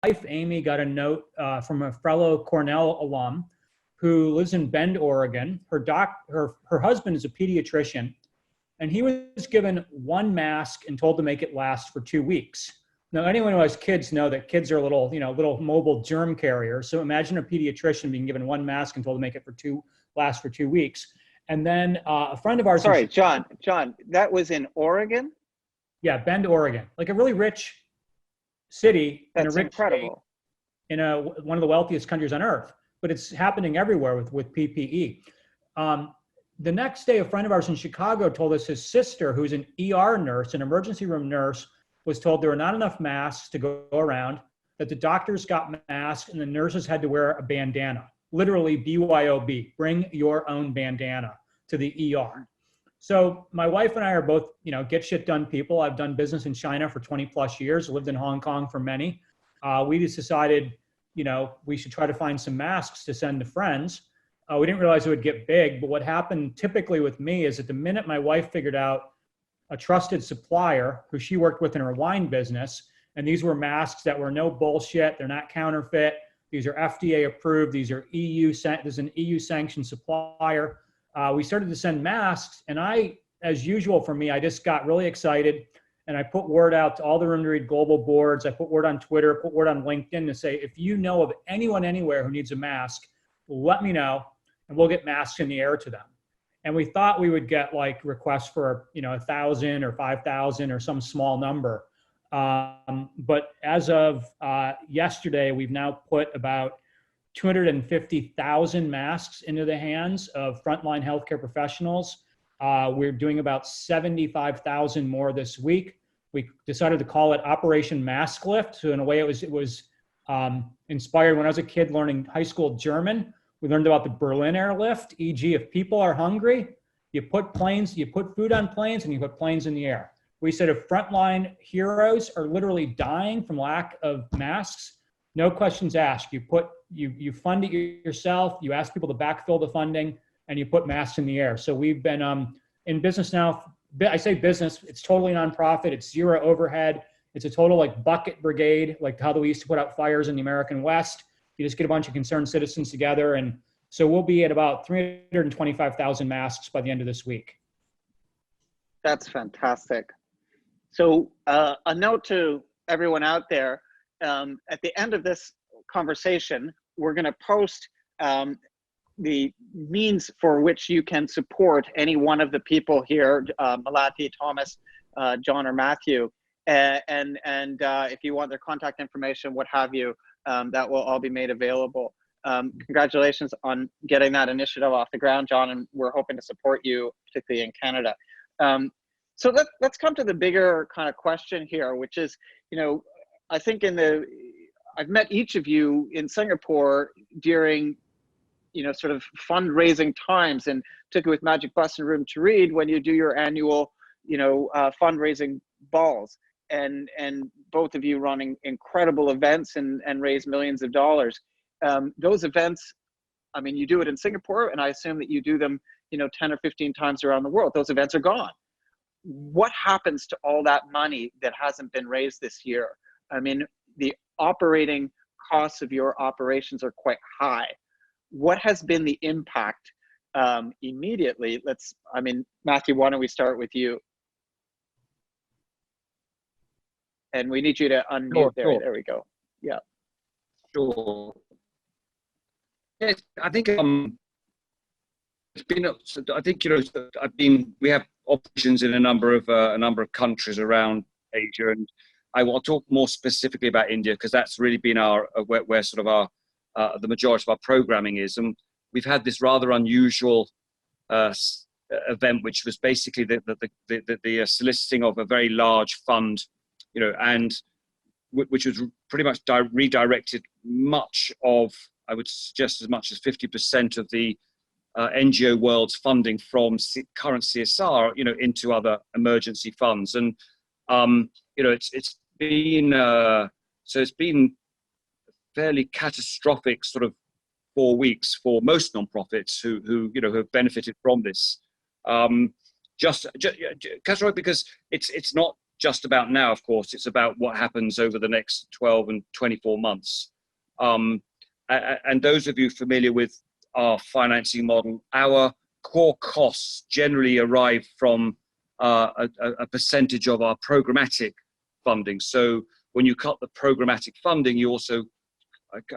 wife, Amy, got a note from a fellow Cornell alum who lives in Bend, Oregon. Her husband is a pediatrician, and he was given one mask and told to make it last for 2 weeks. Now, anyone who has kids know that kids are little mobile germ carriers. So imagine a pediatrician being given one mask and told to make it last for 2 weeks. And then a friend of ours. Sorry, John, that was in Oregon? Yeah, Bend, Oregon, like a really rich city. That's incredible. In one of the wealthiest countries on earth, but it's happening everywhere with PPE. The next day, a friend of ours in Chicago told us his sister, who's an ER nurse, an emergency room nurse, was told there were not enough masks to go around, that the doctors got masks and the nurses had to wear a bandana, literally BYOB, bring your own bandana to the ER. So my wife and I are both, get shit done people. I've done business in China for 20 plus years, lived in Hong Kong for many. We just decided, we should try to find some masks to send to friends. We didn't realize it would get big, but what happened typically with me is that the minute my wife figured out a trusted supplier who she worked with in her wine business, and these were masks that were no bullshit, they're not counterfeit, these are FDA approved, these are there's an EU sanctioned supplier. We started to send masks, and I, as usual for me, I just got really excited, and I put word out to all the Room to Read global boards. I put word on Twitter, put word on LinkedIn to say, if you know of anyone anywhere who needs a mask, let me know, and we'll get masks in the air to them. And we thought we would get like requests for, 1,000 or 5,000 or some small number. But as of yesterday, we've now put about 250,000 masks into the hands of frontline healthcare professionals. We're doing about 75,000 more this week. We decided to call it Operation Mask Lift. So in a way, it was inspired when I was a kid learning high school German. We learned about the Berlin airlift, e.g. if people are hungry, you put food on planes and you put planes in the air. We said if frontline heroes are literally dying from lack of masks, no questions asked. You fund it yourself, you ask people to backfill the funding, and you put masks in the air. So we've been in business now. I say business, it's totally nonprofit, it's zero overhead. It's a total like bucket brigade, like how we used to put out fires in the American West. You just get a bunch of concerned citizens together. And so we'll be at about 325,000 masks by the end of this week. That's fantastic. So a note to everyone out there, at the end of this conversation, we're going to post the means for which you can support any one of the people here, Melati, Thomas, John, or Matthew. And if you want their contact information, what have you, that will all be made available. Congratulations on getting that initiative off the ground, John, and we're hoping to support you, particularly in Canada. So let's come to the bigger kind of question here, which is, I think I've met each of you in Singapore during, sort of fundraising times, and particularly with Magic Bus and Room to Read, when you do your annual, fundraising balls. And both of you running incredible events and raise millions of dollars. Those events, I mean, you do it in Singapore, and I assume that you do them, 10 or 15 times around the world. Those events are gone. What happens to all that money that hasn't been raised this year? I mean, the operating costs of your operations are quite high. What has been the impact immediately? Matthew, why don't we start with you? And we need you to unmute there. Sure. There we go. Yeah. Sure. Yes, I think it's been. I think we have operations in a number of countries around Asia, and I will talk more specifically about India because that's really been where sort of the majority of our programming is, and we've had this rather unusual event, which was basically the soliciting of a very large fund. And which was pretty much redirected much of, I would suggest as much as 50% of the NGO world's funding from current CSR, into other emergency funds. And, it's been fairly catastrophic sort of 4 weeks for most nonprofits who have benefited from this. Just catastrophic because it's not just about now, of course. It's about what happens over the next 12 and 24 months. And those of you familiar with our financing model, our core costs generally arrive from a percentage of our programmatic funding. So when you cut the programmatic funding, you also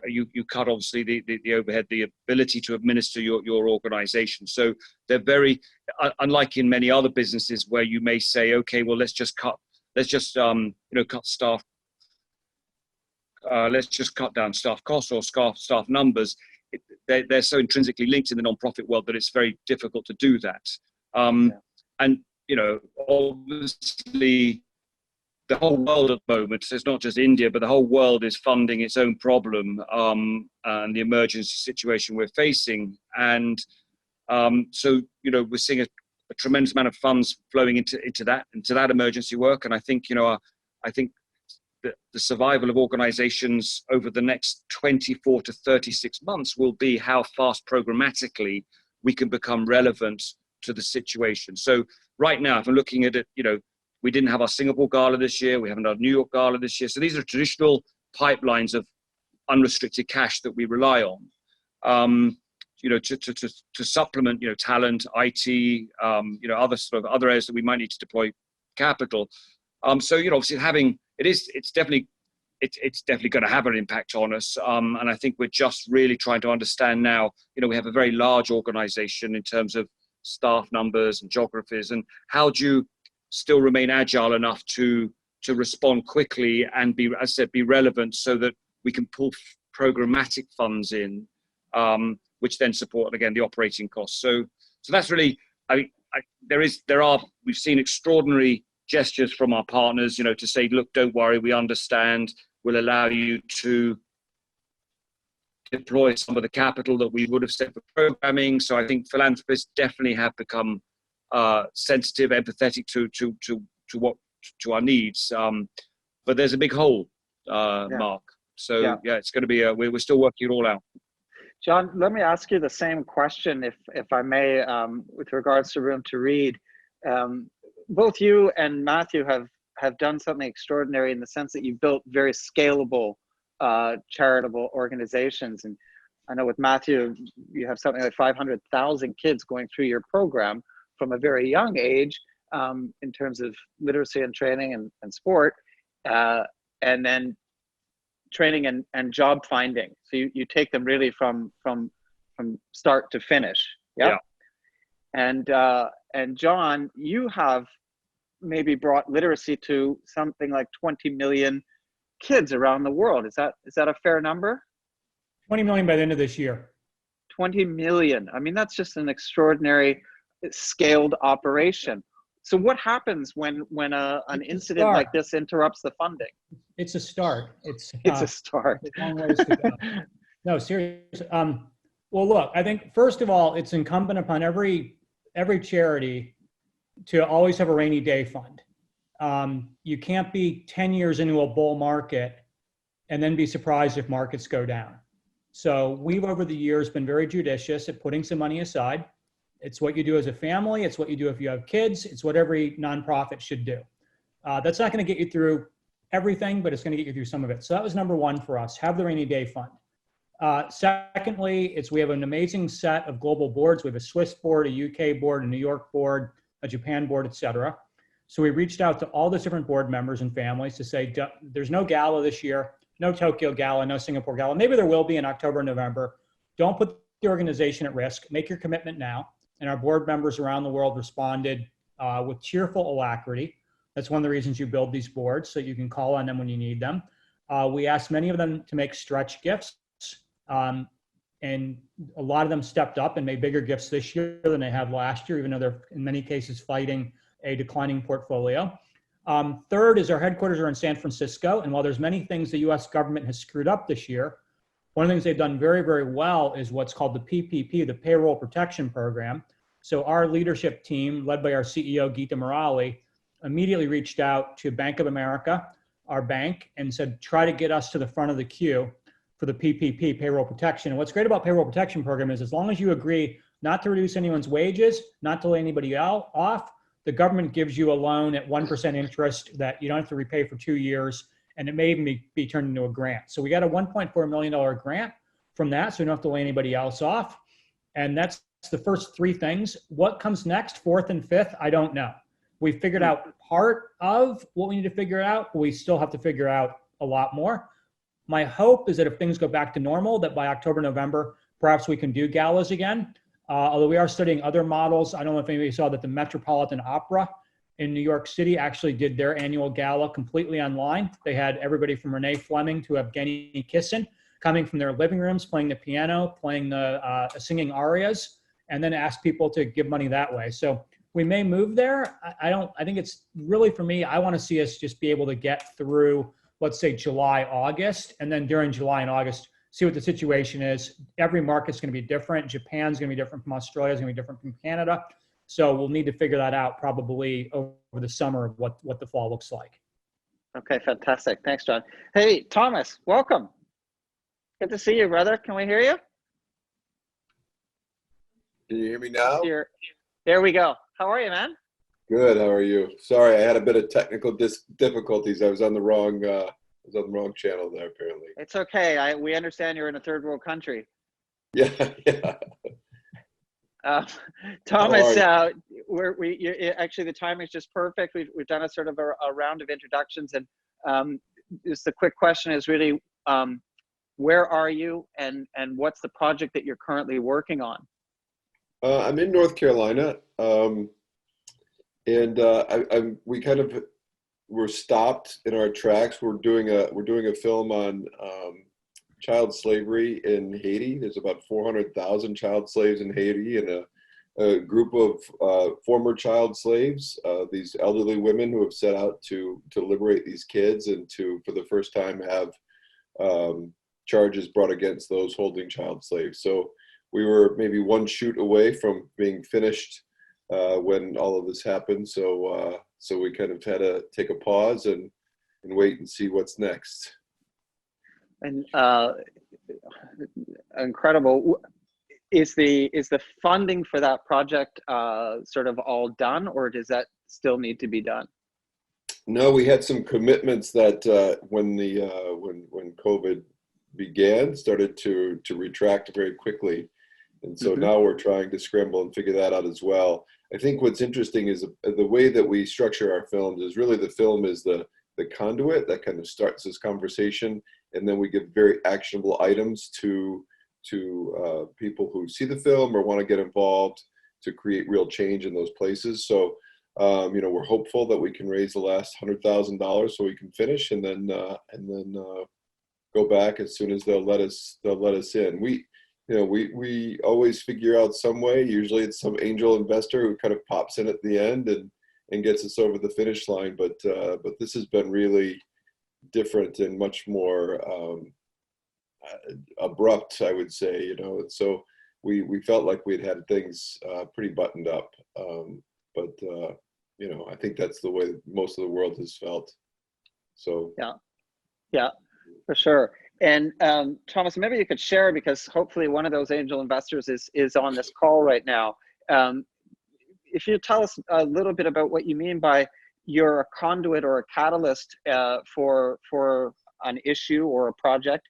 you cut obviously the overhead, the ability to administer your organization. So they're very unlike in many other businesses where you may say, okay, well, let's just cut staff. Let's just cut down staff costs or staff numbers. They're so intrinsically linked in the nonprofit world that it's very difficult to do that. And obviously, the whole world at the moment, so it's not just India, but the whole world is funding its own problem and the emergency situation we're facing. And so, we're seeing a tremendous amount of funds flowing into that emergency work. And I think, I think the survival of organizations over the next 24 to 36 months will be how fast programmatically we can become relevant to the situation. So right now, if I'm looking at it, we didn't have our Singapore Gala this year. We haven't had our New York Gala this year. So these are traditional pipelines of unrestricted cash that we rely on, to supplement, talent, IT, other areas that we might need to deploy capital. So, obviously it's definitely going to have an impact on us. And I think we're just really trying to understand now, we have a very large organization in terms of staff numbers and geographies, and how do you still remain agile enough to respond quickly and be relevant so that we can pull programmatic funds in, which then support, again, the operating costs. So that's really, we've seen extraordinary gestures from our partners, to say, look, don't worry, we understand, we'll allow you to deploy some of the capital that we would have set for programming. So I think philanthropists definitely have become sensitive, empathetic to our needs. But there's a big hole, Mark. So it's going to be, we're still working it all out. John, let me ask you the same question, if I may, with regards to Room to Read. Both you and Matthew have done something extraordinary in the sense that you've built very scalable charitable organizations. And I know with Matthew, you have something like 500,000 kids going through your program from a very young age, in terms of literacy and training and sport, and then training and job finding. So you take them really from start to finish. Yeah. And John, you have maybe brought literacy to something like 20 million kids around the world. Is that a fair number? 20 million by the end of this year. 20 million. I mean, that's just an extraordinary scaled operation. So what happens when an incident like this interrupts the funding? It's a start. It's a start. It's a long ways to go. No, seriously. Well, look, I think first of all, it's incumbent upon every charity to always have a rainy day fund. You can't be 10 years into a bull market and then be surprised if markets go down. So we've over the years been very judicious at putting some money aside. It's what you do as a family. It's what you do if you have kids. It's what every nonprofit should do. That's not going to get you through everything, but it's going to get you through some of it. So that was number one for us, have the rainy day fund. Secondly, we have an amazing set of global boards. We have a Swiss board, a UK board, a New York board, a Japan board, et cetera. So we reached out to all the different board members and families to say, there's no gala this year, no Tokyo gala, no Singapore gala. Maybe there will be in October, November. Don't put the organization at risk. Make your commitment now. And our board members around the world responded with cheerful alacrity. That's one of the reasons you build these boards, so you can call on them when you need them. We asked many of them to make stretch gifts. And a lot of them stepped up and made bigger gifts this year than they have last year, even though they're in many cases fighting a declining portfolio. Third is our headquarters are in San Francisco. And while there's many things the US government has screwed up this year, one of the things they've done very, very well is what's called the PPP, the Payroll Protection Program. So our leadership team, led by our CEO, Geeta Murali, immediately reached out to Bank of America, our bank, and said, try to get us to the front of the queue for the PPP, payroll protection. And what's great about payroll protection program is as long as you agree not to reduce anyone's wages, not to lay anybody off, the government gives you a loan at 1% interest that you don't have to repay for 2 years, and it may even be turned into a grant. So we got a $1.4 million grant from that, so we don't have to lay anybody else off. And that's the first three things. What comes next, fourth and fifth, I don't know. We figured out part of what we need to figure out, but we still have to figure out a lot more. My hope is that if things go back to normal, that by October, November, perhaps we can do galas again. Although we are studying other models. I don't know if anybody saw that the Metropolitan Opera in New York City actually did their annual gala completely online. They had everybody from Renee Fleming to Evgeny Kissin coming from their living rooms, playing the piano, playing the singing arias, and then asked people to give money that way. So we may move there. I think it's really, for me, I want to see us just be able to get through, let's say, July, August, and then during July and August, see what the situation is. Every market's going to be different. Japan's going to be different from Australia. It's going to be different from Canada. So we'll need to figure that out probably over the summer of what the fall looks like. Okay, fantastic. Thanks, John. Hey, Thomas, welcome. Good to see you, brother. Can we hear you? Can you hear me now? There we go. How are you, man? Good. How are you? Sorry, I had a bit of technical difficulties. I was on the wrong channel there, apparently. It's okay. We understand you're in a third world country. Yeah, yeah. Thomas, actually the timing is just perfect. We've done a sort of a round of introductions, and just the quick question is really, where are you, and what's the project that you're currently working on? I'm in North Carolina, and we kind of were stopped in our tracks. We're doing a film on child slavery in Haiti. There's about 400,000 child slaves in Haiti, and a group of former child slaves, these elderly women who have set out to liberate these kids and to, for the first time, have charges brought against those holding child slaves. So we were maybe one shoot away from being finished when all of this happened. So we kind of had to take a pause and wait and see what's next. And incredible. Is the funding for that project sort of all done, or does that still need to be done? No, we had some commitments that when COVID began, started to retract very quickly. And so now we're trying to scramble and figure that out as well. I think what's interesting is the way that we structure our films is really the film is the conduit that kind of starts this conversation, and then we give very actionable items to people who see the film or want to get involved to create real change in those places. So we're hopeful that we can raise the last $100,000 so we can finish, and then go back as soon as they'll let us in. We always figure out some way. Usually it's some angel investor who kind of pops in at the end and gets us over the finish line. But this has been really different and much more abrupt, I would say. So we felt like we'd had things pretty buttoned up. I think that's the way most of the world has felt. So yeah, for sure. And Thomas, maybe you could share, because hopefully one of those angel investors is on this call right now. If you tell us a little bit about what you mean by you're a conduit or a catalyst for an issue or a project.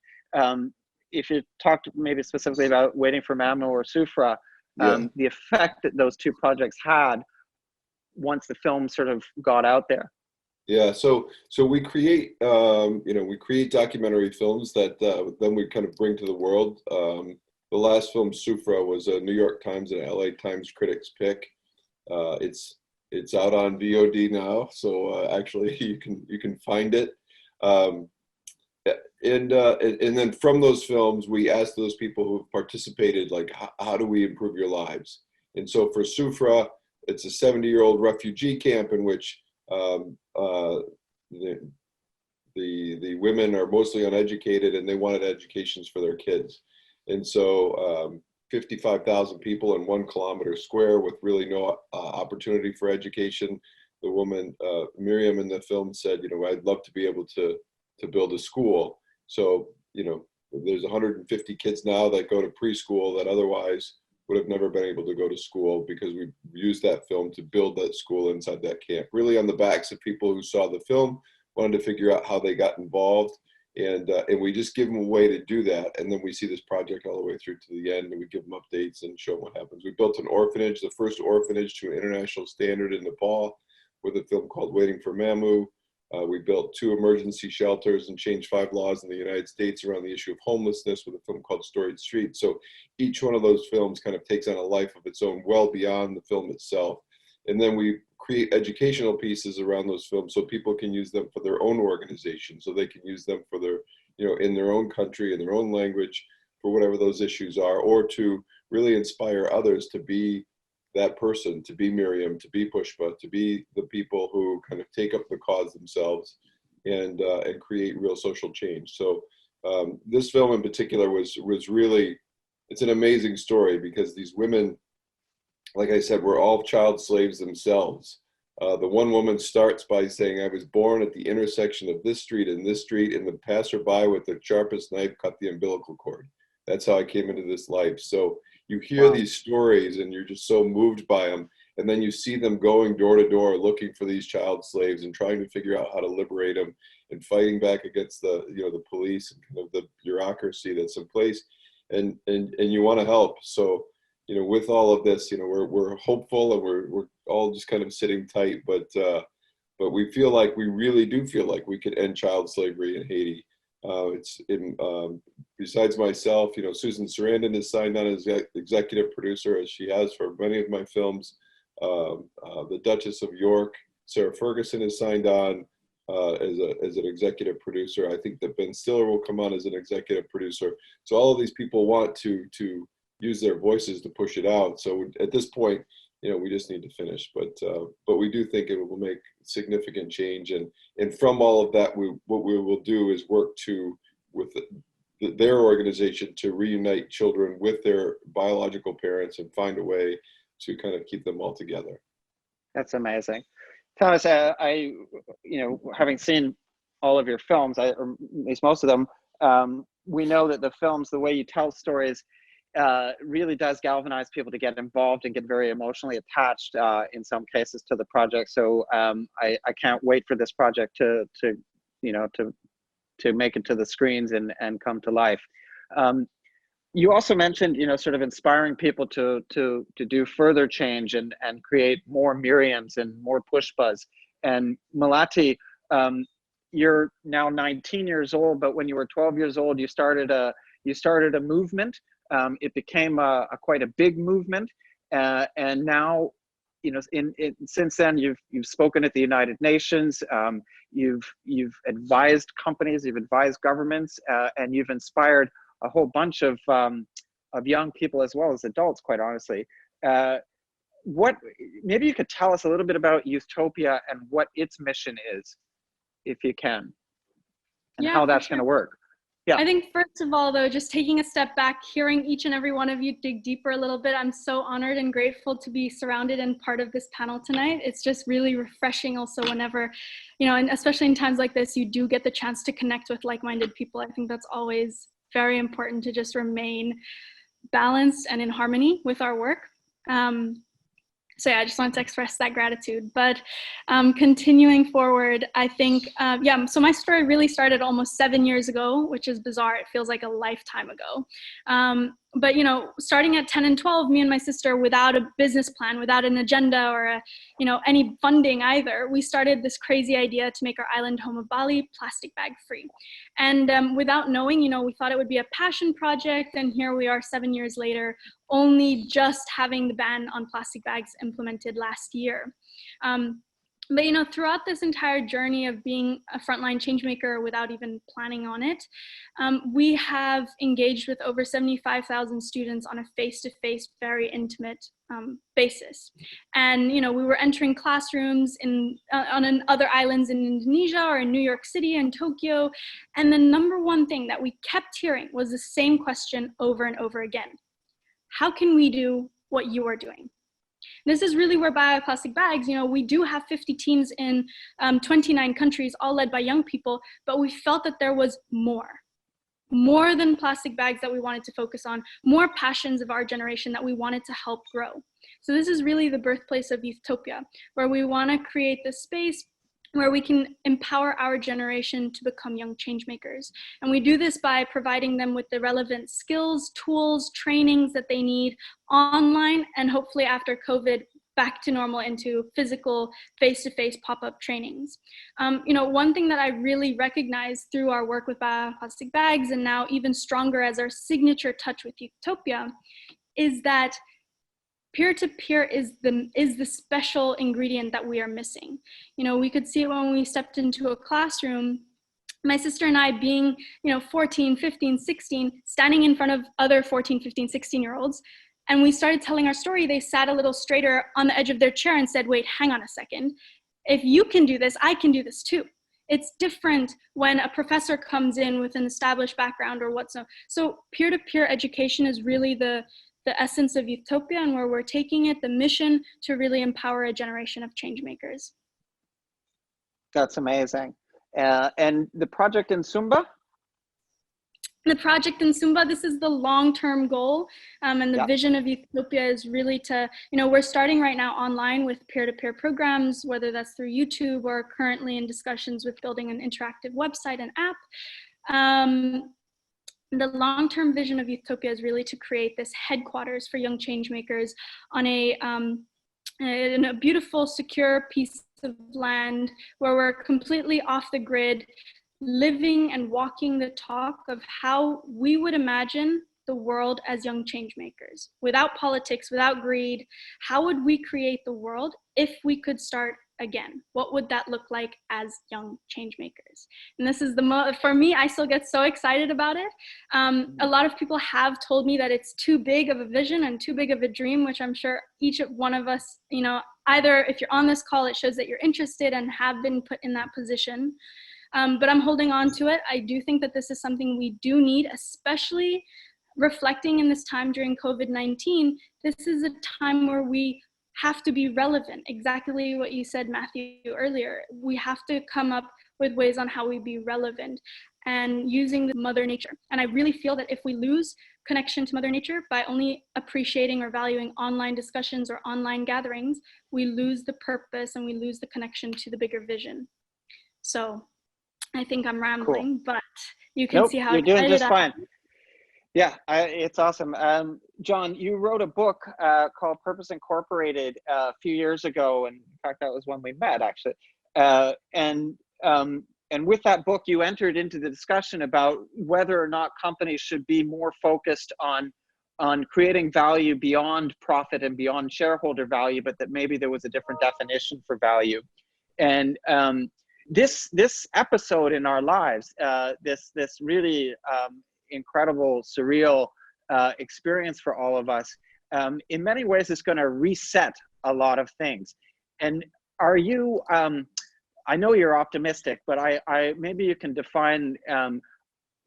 If you talked maybe specifically about Waiting for Mamo or Sufra, the effect that those two projects had once the film sort of got out there. Yeah, so we create documentary films that then we kind of bring to the world. The last film, Sufra, was a New York Times and LA Times critics pick. It's out on VOD now, so actually you can find it. And then from those films, we asked those people who've participated, like, how do we improve your lives? And so for Sufra, it's a 70-year-old refugee camp in which the women are mostly uneducated, and they wanted educations for their kids. And so 55,000 people in 1 kilometer square with really no opportunity for education. The woman, Miriam, in the film said, I'd love to be able to build a school. So, there's 150 kids now that go to preschool that otherwise would have never been able to go to school, because we used that film to build that school inside that camp, really on the backs of people who saw the film, wanted to figure out how they got involved. And we just give them a way to do that. And then we see this project all the way through to the end, and we give them updates and show them what happens. We built an orphanage, the first orphanage to an international standard in Nepal, with a film called Waiting for Mamu. We built 2 emergency shelters and changed 5 laws in the United States around the issue of homelessness with a film called Storied Street. So each one of those films kind of takes on a life of its own, well beyond the film itself. And then we create educational pieces around those films so people can use them for their own organization, so they can use them for their, in their own country, in their own language, for whatever those issues are, or to really inspire others to be that person, to be Miriam, to be Pushpa, to be the people who kind of take up the cause themselves and create real social change. So this film in particular was really, it's an amazing story, because these women, like I said, were all child slaves themselves. The one woman starts by saying, I was born at the intersection of this street and this street, and the passerby with the sharpest knife cut the umbilical cord. That's how I came into this life. So you hear these stories and you're just so moved by them. And then you see them going door to door looking for these child slaves and trying to figure out how to liberate them, and fighting back against the, the police and kind of the bureaucracy that's in place. And you want to help. So, with all of this, we're hopeful, and we're all just kind of sitting tight, but we feel like, we really do feel like we could end child slavery in Haiti. Besides myself, Susan Sarandon is signed on as executive producer, as she has for many of my films. The Duchess of York, Sarah Ferguson, is signed on as an executive producer. I think that Ben Stiller will come on as an executive producer. So all of these people want to use their voices to push it out. So at this point, we just need to finish. But we do think it will make significant change. And from all of that, what we will do is work with their organization to reunite children with their biological parents and find a way to kind of keep them all together. That's amazing. Thomas, having seen all of your films, or at least most of them, we know that the films, the way you tell stories, really does galvanize people to get involved and get very emotionally attached in some cases to the project. So I can't wait for this project to make it to the screens and come to life. You also mentioned, sort of inspiring people to do further change and create more Miriams and more Pushpas. And Melati, you're now 19 years old, but when you were 12 years old, you started a movement. It became quite a big movement, and now, since then you've spoken at the United Nations. You've advised companies, you've advised governments, and you've inspired a whole bunch of young people as well as adults, quite honestly. Maybe you could tell us a little bit about YOUTHTOPIA and what its mission is, if you can, and how that's going to work. Yeah. I think first of all, though, just taking a step back, hearing each and every one of you dig deeper a little bit, I'm so honored and grateful to be surrounded and part of this panel tonight. It's just really refreshing also whenever, and especially in times like this, you do get the chance to connect with like-minded people. I think that's always very important, to just remain balanced and in harmony with our work. So yeah, I just wanted to express that gratitude. But continuing forward, I think, so my story really started almost 7 years ago, which is bizarre. It feels like a lifetime ago. But, starting at 10 and 12, me and my sister, without a business plan, without an agenda or, any funding either, we started this crazy idea to make our island home of Bali plastic bag free. And without knowing, we thought it would be a passion project. And here we are 7 years later, only just having the ban on plastic bags implemented last year. But throughout this entire journey of being a frontline change maker without even planning on it, we have engaged with over 75,000 students on a face-to-face, very intimate basis. And we were entering classrooms on other islands in Indonesia or in New York City and Tokyo, and the number one thing that we kept hearing was the same question over and over again: how can we do what you are doing? This is really where Bioplastic Bags, we do have 50 teams in 29 countries, all led by young people, but we felt that there was more. more than plastic bags that we wanted to focus on, more passions of our generation that we wanted to help grow. So this is really the birthplace of Youthtopia, where we want to create this space where we can empower our generation to become young change makers. And we do this by providing them with the relevant skills, tools, trainings that they need online, and hopefully after COVID, back to normal into physical face-to-face pop-up trainings. One thing that I really recognize through our work with bioplastic bags, and now even stronger as our signature touch with Youthtopia, is that peer-to-peer is the special ingredient that we are missing. We could see it when we stepped into a classroom, my sister and I being, 14, 15, 16, standing in front of other 14, 15, 16-year-olds, and we started telling our story. They sat a little straighter on the edge of their chair and said, wait, hang on a second. If you can do this, I can do this too. It's different when a professor comes in with an established background or whatnot. So peer-to-peer education is really the essence of Youthtopia, and where we're taking it, the mission to really empower a generation of change makers. That's amazing. And the project in Sumba? The project in Sumba, this is the long-term goal, and the vision of Youthtopia is really to, we're starting right now online with peer-to-peer programs, whether that's through YouTube or currently in discussions with building an interactive website and app. The long-term vision of Youthtopia is really to create this headquarters for young change makers on in a beautiful, secure piece of land where we're completely off the grid, living and walking the talk of how we would imagine the world as young change makers, without politics, without greed. How would we create the world if we could start again? What would that look like as young change makers? And this is for me, I still get so excited about it. A lot of people have told me that it's too big of a vision and too big of a dream, which I'm sure each one of us, either if you're on this call, it shows that you're interested and have been put in that position. But I'm holding on to it. I do think that this is something we do need, especially reflecting in this time during COVID-19. This is a time where we have to be relevant. Exactly what you said, Matthew, earlier. We have to come up with ways on how we be relevant and using Mother Nature. And I really feel that if we lose connection to Mother Nature by only appreciating or valuing online discussions or online gatherings, we lose the purpose and we lose the connection to the bigger vision. So I think I'm rambling, but you can see how you're doing just fine. am. Yeah, it's awesome. John, you wrote a book called Purpose Incorporated a few years ago, and in fact, that was when we met, actually. And with that book, you entered into the discussion about whether or not companies should be more focused on creating value beyond profit and beyond shareholder value, but that maybe there was a different definition for value. And this episode in our lives, this really incredible, surreal experience for all of us, in many ways is going to reset a lot of things. And are you, I know you're optimistic, but I maybe you can define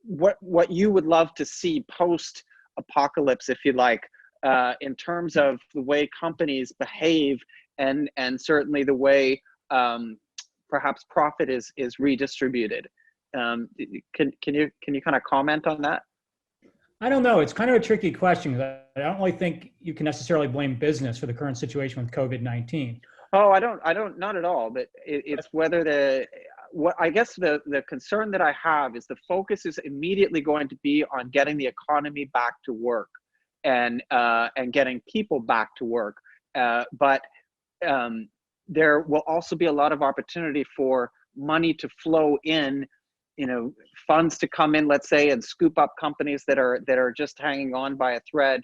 what you would love to see post-apocalypse, if you like, in terms of the way companies behave and certainly the way perhaps profit is redistributed. Can you kind of comment on that? I don't know. It's kind of a tricky question, because I don't really think you can necessarily blame business for the current situation with COVID-19. Oh, I don't, not at all. But it's whether I guess the concern that I have is the focus is immediately going to be on getting the economy back to work and getting people back to work. But there will also be a lot of opportunity for money to flow in, funds to come in, let's say, and scoop up companies that are just hanging on by a thread.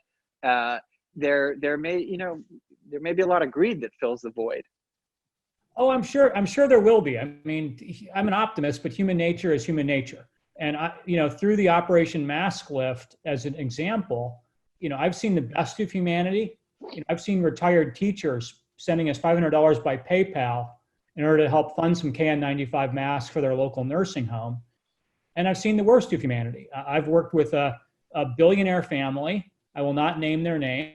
There may be a lot of greed that fills the void. Oh, I'm sure there will be. I mean, I'm an optimist, but human nature is human nature. And through the Operation Mask Lift as an example, I've seen the best of humanity. I've seen retired teachers sending us $500 by PayPal in order to help fund some KN95 masks for their local nursing home. And I've seen the worst of humanity. I've worked with a billionaire family. I will not name their name,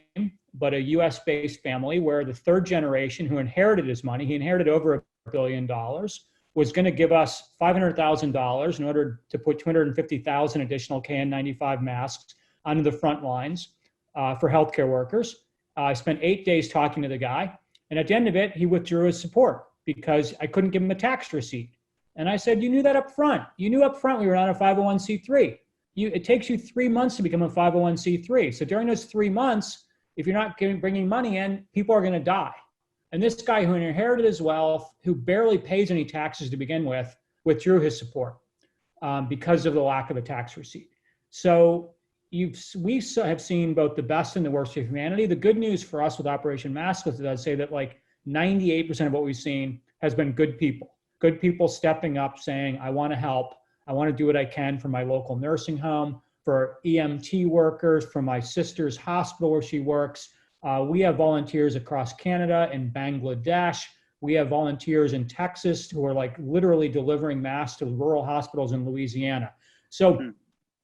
but a US-based family where the third generation who inherited his money, he inherited over $1 billion, was going to give us $500,000 in order to put 250,000 additional KN95 masks onto the front lines for healthcare workers. I spent 8 days talking to the guy, and at the end of it, he withdrew his support because I couldn't give him a tax receipt. And I said, you knew that up front. You knew up front we were not a 501c3. It takes you 3 months to become a 501c3. So during those 3 months, if you're not bringing money in, people are going to die. And this guy who inherited his wealth, who barely pays any taxes to begin with, withdrew his support because of the lack of a tax receipt. So we have seen both the best and the worst of humanity. The good news for us with Operation Maskless is I'd say that like 98% of what we've seen has been good people stepping up saying, I want to help. I want to do what I can for my local nursing home, for EMT workers, for my sister's hospital where she works. We have volunteers across Canada and Bangladesh. We have volunteers in Texas who are like literally delivering masks to rural hospitals in Louisiana. So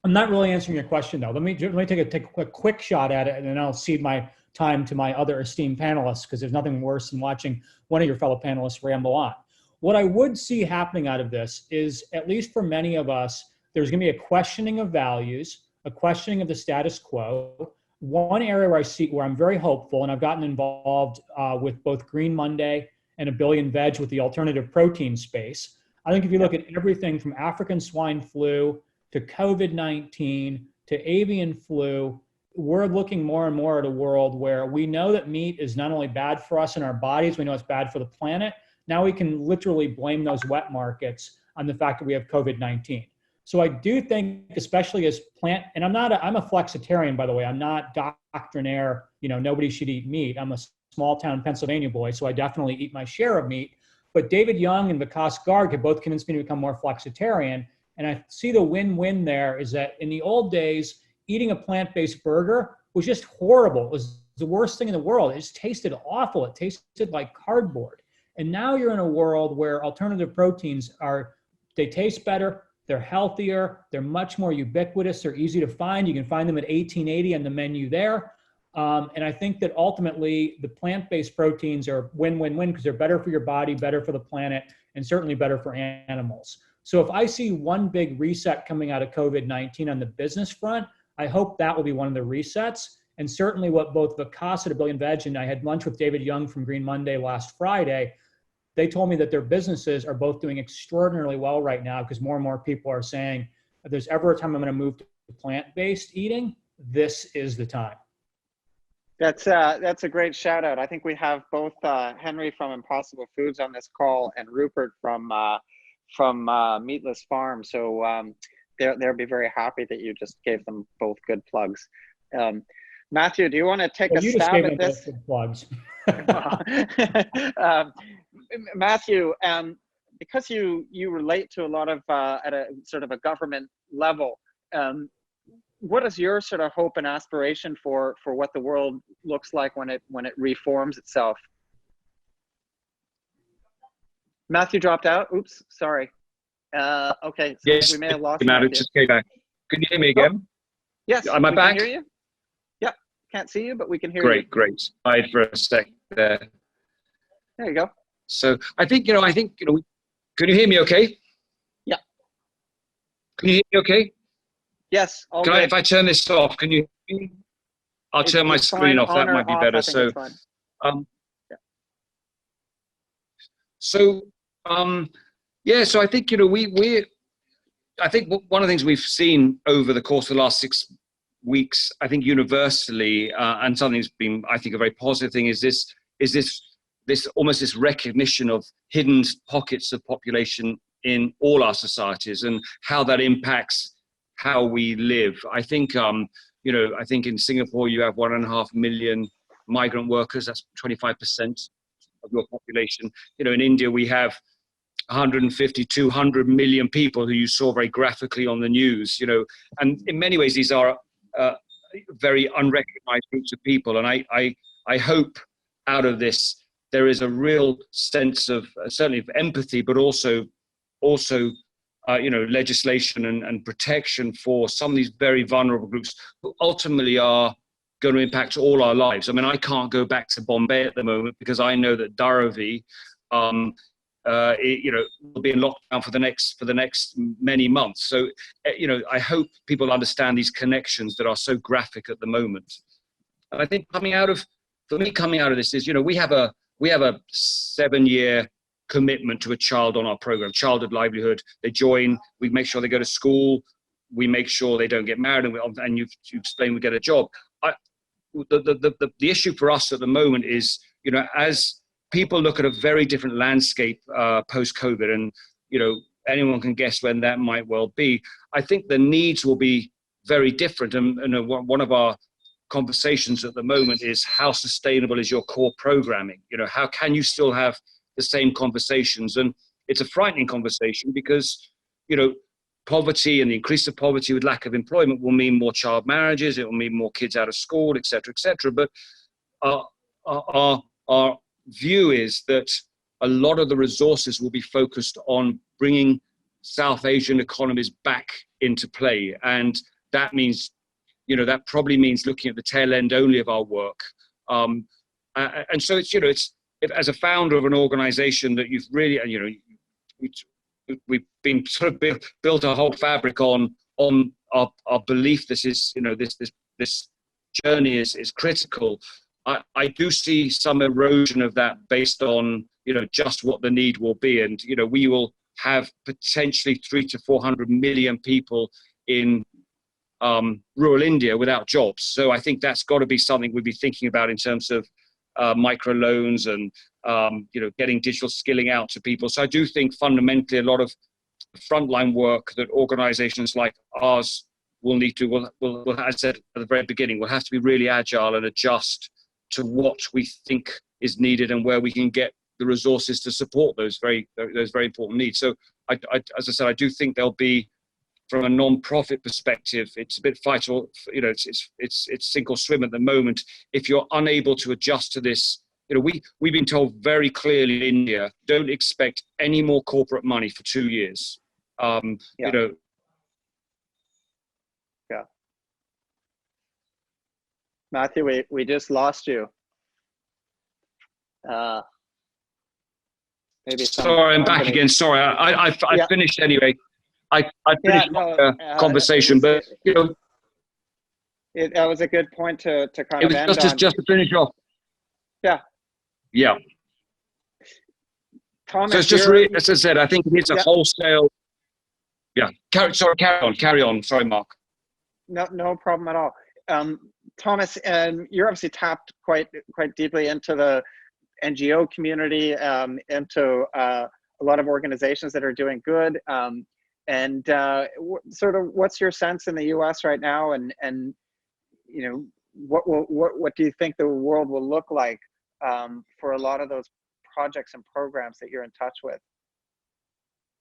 I'm not really answering your question though. Let me take a quick shot at it, and then I'll cede my time to my other esteemed panelists, because there's nothing worse than watching one of your fellow panelists ramble on. What I would see happening out of this is, at least for many of us, there's going to be a questioning of values, a questioning of the status quo. One area where I'm very hopeful, and I've gotten involved with both Green Monday and A Billion Veg with the alternative protein space. I think if you look at everything from African swine flu to COVID-19 to avian flu, we're looking more and more at a world where we know that meat is not only bad for us in our bodies, we know it's bad for the planet. Now we can literally blame those wet markets on the fact that we have COVID-19. So I do think, especially as and I'm a flexitarian, by the way. I'm not doctrinaire, nobody should eat meat. I'm a small town Pennsylvania boy, so I definitely eat my share of meat. But David Young and Vikas Garg have both convinced me to become more flexitarian. And I see the win-win there is that in the old days, eating a plant-based burger was just horrible. It was the worst thing in the world. It just tasted awful. It tasted like cardboard. And now you're in a world where alternative proteins they taste better, they're healthier, they're much more ubiquitous, they're easy to find. You can find them at 1880 on the menu there. And I think that ultimately the plant-based proteins are win-win-win because they're better for your body, better for the planet, and certainly better for animals. So if I see one big reset coming out of COVID-19 on the business front, I hope that will be one of the resets. And certainly what both Vikas at A Billion Veg, and I had lunch with David Young from Green Monday last Friday, they told me that their businesses are both doing extraordinarily well right now because more and more people are saying, if there's ever a time I'm going to move to plant-based eating, this is the time. That's a great shout out. I think we have both Henry from Impossible Foods on this call and Rupert from Meatless Farm. So they'll be very happy that you just gave them both good plugs. Matthew, do you want to take a stab at this? Good plugs. Matthew, because you relate to a lot of at a sort of a government level, what is your sort of hope and aspiration for what the world looks like when it reforms itself? Matthew dropped out. Oops, sorry. Okay, so yes, we may have lost Matthew. Just came back. Can you hear me again? Yes. Am I back? Can hear you. Yeah, can't see you, but we can hear you. Great. I for a sec there. There you go. So I think can you hear me okay? Yeah. Can you hear me okay? Yes. If I turn this off, can you hear me? I'll turn my screen off. That might be better. So, so I think I think one of the things we've seen over the course of the last 6 weeks, I think universally, and something's been, I think, a very positive thing is this almost this recognition of hidden pockets of population in all our societies and how that impacts how we live. I think, I think in Singapore you have 1.5 million migrant workers. That's 25% of your population. In India we have 150, 200 million people who you saw very graphically on the news. And in many ways these are very unrecognized groups of people. And I hope out of this there is a real sense of certainly of empathy, but also legislation and protection for some of these very vulnerable groups who ultimately are going to impact all our lives. I mean, I can't go back to Bombay at the moment because I know that Dharavi will be in lockdown for the next many months. So, I hope people understand these connections that are so graphic at the moment. And I think coming out of this is, we have a 7-year commitment to a child on our program, childhood livelihood. They join, we make sure they go to school, we make sure they don't get married, and you explain we get a job. The issue for us at the moment is, as people look at a very different landscape post-COVID, and anyone can guess when that might well be. I think the needs will be very different, and one of our conversations at the moment is, how sustainable is your core programming? How can you still have the same conversations? And it's a frightening conversation because poverty and the increase of poverty with lack of employment will mean more child marriages, it will mean more kids out of school, etc., etc. But our view is that a lot of the resources will be focused on bringing South Asian economies back into play, and that means, that probably means looking at the tail end only of our work. And so it's as a founder of an organization that you've really, we've been sort of built a whole fabric on our belief this is, this journey is critical. I do see some erosion of that based on, just what the need will be. And, we will have potentially 300 to 400 million people in rural India without jobs. So I think that's got to be something we'd be thinking about in terms of microloans and, getting digital skilling out to people. So I do think fundamentally a lot of frontline work that organizations like ours will need to, will, as I said at the very beginning, will have to be really agile and adjust to what we think is needed and where we can get the resources to support those very important needs. So as I said, I do think there'll be, from a non-profit perspective, it's a bit fight or, it's sink or swim at the moment. If you're unable to adjust to this, we've been told very clearly in India, don't expect any more corporate money for 2 years. Yeah. Matthew, we just lost you. Maybe sorry, I'm back again. Sorry, I finished anyway. I finished the conversation, but that was a good point to kind of end on. Just to finish off. Yeah. Thomas, so it's just really, as I said, I think it's a wholesale. Yeah. Carry on. Sorry, Mark. No problem at all. Thomas, you're obviously tapped quite deeply into the NGO community, into a lot of organizations that are doing good. And sort of, what's your sense in the U.S. right now, and what do you think the world will look like for a lot of those projects and programs that you're in touch with?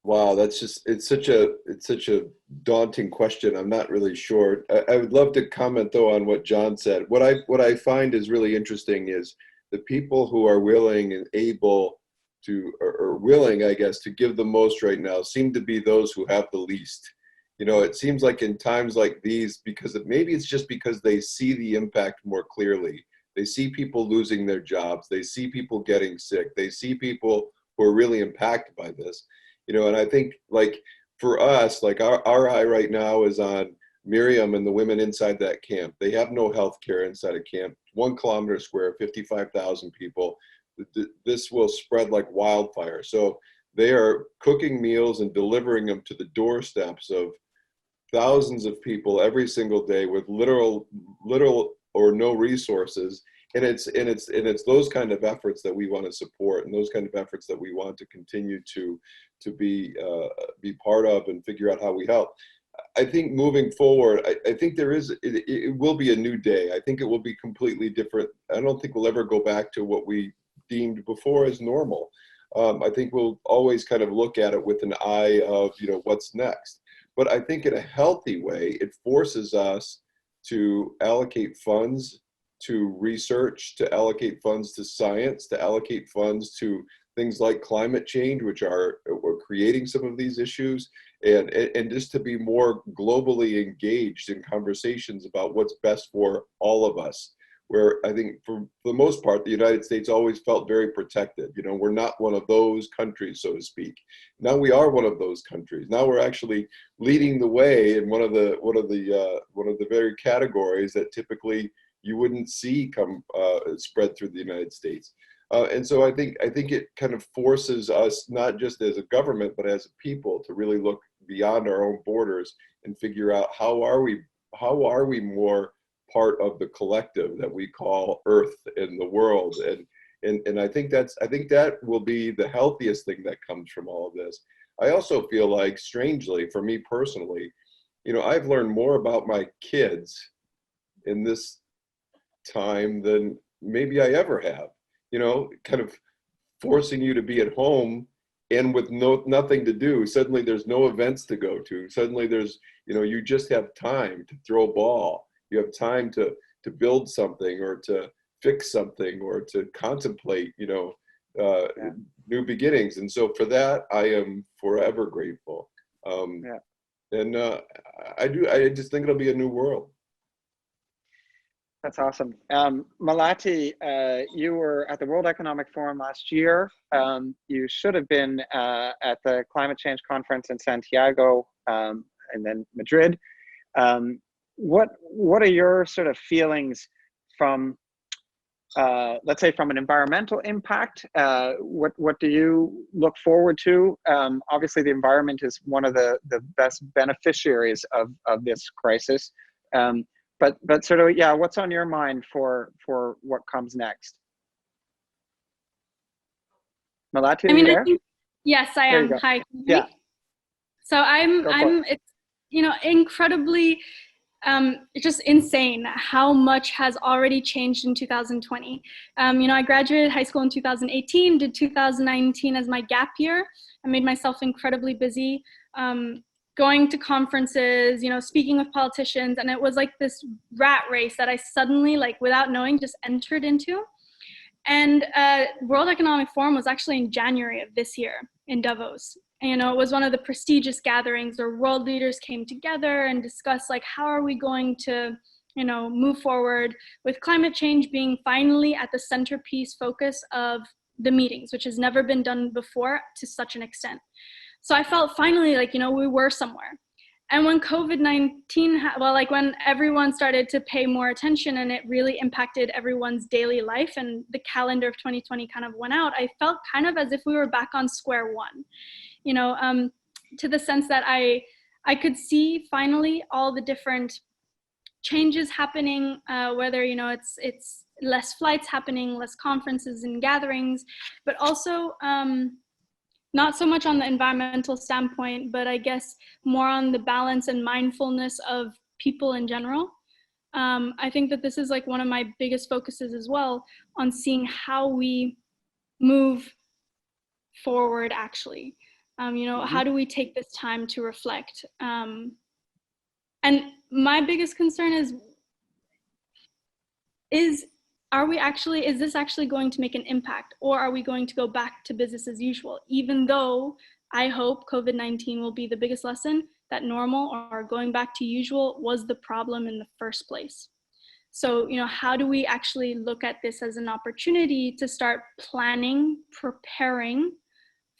Wow, it's such a daunting question. I'm not really sure. I would love to comment though on what John said. What I find is really interesting is the people who are willing and able to, or willing, I guess, to give the most right now seem to be those who have the least. It seems like in times like these, maybe it's just because they see the impact more clearly. They see people losing their jobs. They see people getting sick. They see people who are really impacted by this. And I think, like, for us, like our eye right now is on Miriam and the women inside that camp. They have no health care inside a camp. 1 kilometer square, 55,000 people. This will spread like wildfire. So they are cooking meals and delivering them to the doorsteps of thousands of people every single day with little or no resources. And it's those kind of efforts that we want to support, and those kind of efforts that we want to continue to be part of and figure out how we help. I think moving forward, I think it will be a new day. I think it will be completely different. I don't think we'll ever go back to what we deemed before as normal. I think we'll always kind of look at it with an eye of, what's next. But I think in a healthy way, it forces us to allocate funds to research, to allocate funds to science, to allocate funds to things like climate change, we're creating some of these issues, and just to be more globally engaged in conversations about what's best for all of us. where I think for the most part, the United States always felt very protected. You know, we're not one of those countries, so to speak. Now we are one of those countries. Now we're actually leading the way in one of the very categories that typically you wouldn't see come spread through the United States. And so I think it kind of forces us, not just as a government, but as a people, to really look beyond our own borders and figure out how are we more part of the collective that we call Earth and the world. And I think that will be the healthiest thing that comes from all of this. I also feel like, strangely, for me personally, you know, I've learned more about my kids in this time than maybe I ever have. You know, kind of forcing you to be at home and with nothing to do. Suddenly there's no events to go to. Suddenly there's, you know, you just have time to throw a ball. You have time to build something, or to fix something, or to contemplate, you know, new beginnings. And so for that, I am forever grateful. And I just think it'll be a new world. That's awesome. Melati, you were at the World Economic Forum last year. You should have been at the climate change conference in Santiago, and then Madrid. What are your sort of feelings from, let's say, from an environmental impact? What do you look forward to? Obviously, the environment is one of the best beneficiaries of this crisis. But sort of, yeah, what's on your mind for what comes next? Melati, I mean, are you there? I think, yes, I There you am. go. Hi. Can you hear Yeah. me? So it's, you know, incredibly, it's just insane how much has already changed in 2020. You know, I graduated high school in 2018, did 2019 as my gap year. I made myself incredibly busy, going to conferences, you know, speaking with politicians, and it was like this rat race that I suddenly, like, without knowing, just entered into. And World Economic Forum was actually in January of this year in Davos. And, you know, it was one of the prestigious gatherings where world leaders came together and discussed, like, how are we going to, you know, move forward with climate change being finally at the centerpiece focus of the meetings, which has never been done before to such an extent. So I felt finally like, you know, we were somewhere. And when COVID-19, when everyone started to pay more attention and it really impacted everyone's daily life and the calendar of 2020 kind of went out, I felt kind of as if we were back on square one, you know, to the sense that I could see finally all the different changes happening, whether, you know, it's less flights happening, less conferences and gatherings, but also, not so much on the environmental standpoint, but I guess more on the balance and mindfulness of people in general. I think that this is like one of my biggest focuses as well, on seeing how we move forward actually. You know, how do we take this time to reflect? And my biggest concern is this actually going to make an impact, or are we going to go back to business as usual? Even though I hope COVID-19 will be the biggest lesson that normal or going back to usual was the problem in the first place. So, you know, how do we actually look at this as an opportunity to start planning, preparing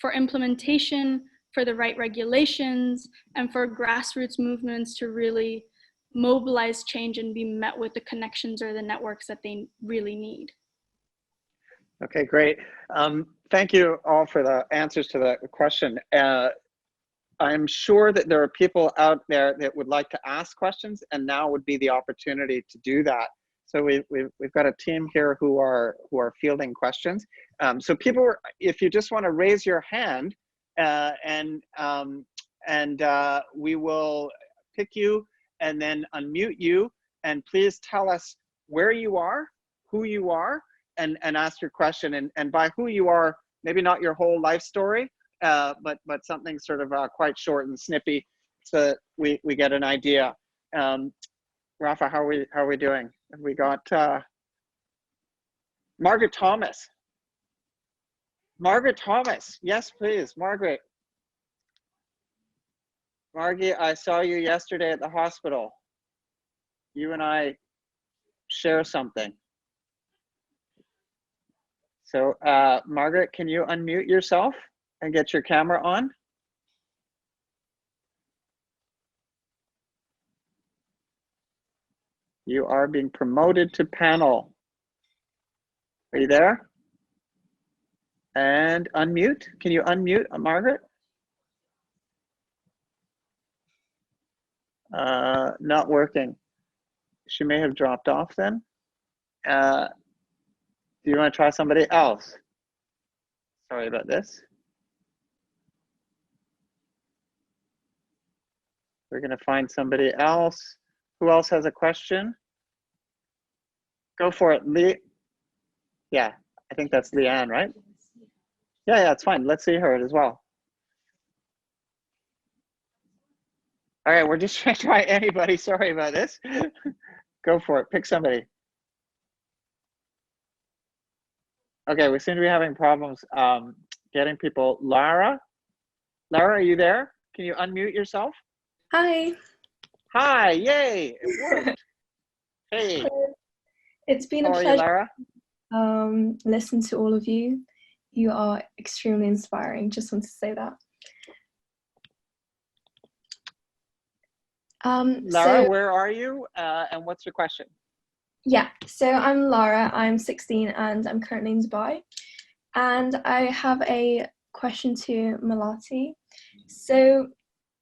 for implementation, for the right regulations, and for grassroots movements to really mobilize change and be met with the connections or the networks that they really need. Okay, great. Thank you all for the answers to the question. I'm sure that there are people out there that would like to ask questions, and now would be the opportunity to do that. So we've got a team here who are fielding questions. So people, if you just want to raise your hand, and we will pick you and then unmute you, and please tell us where you are, who you are, and ask your question. And by who you are, maybe not your whole life story, but something sort of quite short and snippy, so that we get an idea. Rafa, how are we doing? Have we got Margaret Thomas? Margaret Thomas, yes, please, Margaret. Margie, I saw you yesterday at the hospital. You and I share something. So Margaret, can you unmute yourself and get your camera on? You are being promoted to panel. Are you there? And unmute. Can you unmute Margaret? Not working. She may have dropped off then. Do you want to try somebody else? Sorry about this. We're going to find somebody else. Who else has a question? Go for it, Lee. Yeah, I think that's Leanne, right? Yeah, it's fine. Let's see her as well. All right, we're just trying to try anybody. Sorry about this. Go for it. Pick somebody. Okay, we seem to be having problems getting people. Lara, are you there? Can you unmute yourself? Hi. Hi, yay, it worked. Hey. It's been How a are you, pleasure Lara? listen to all of you. You are extremely inspiring. Just want to say that. Lara, where are you? And what's your question? Yeah, so I'm Lara. I'm 16 and I'm currently in Dubai. And I have a question to Melati. So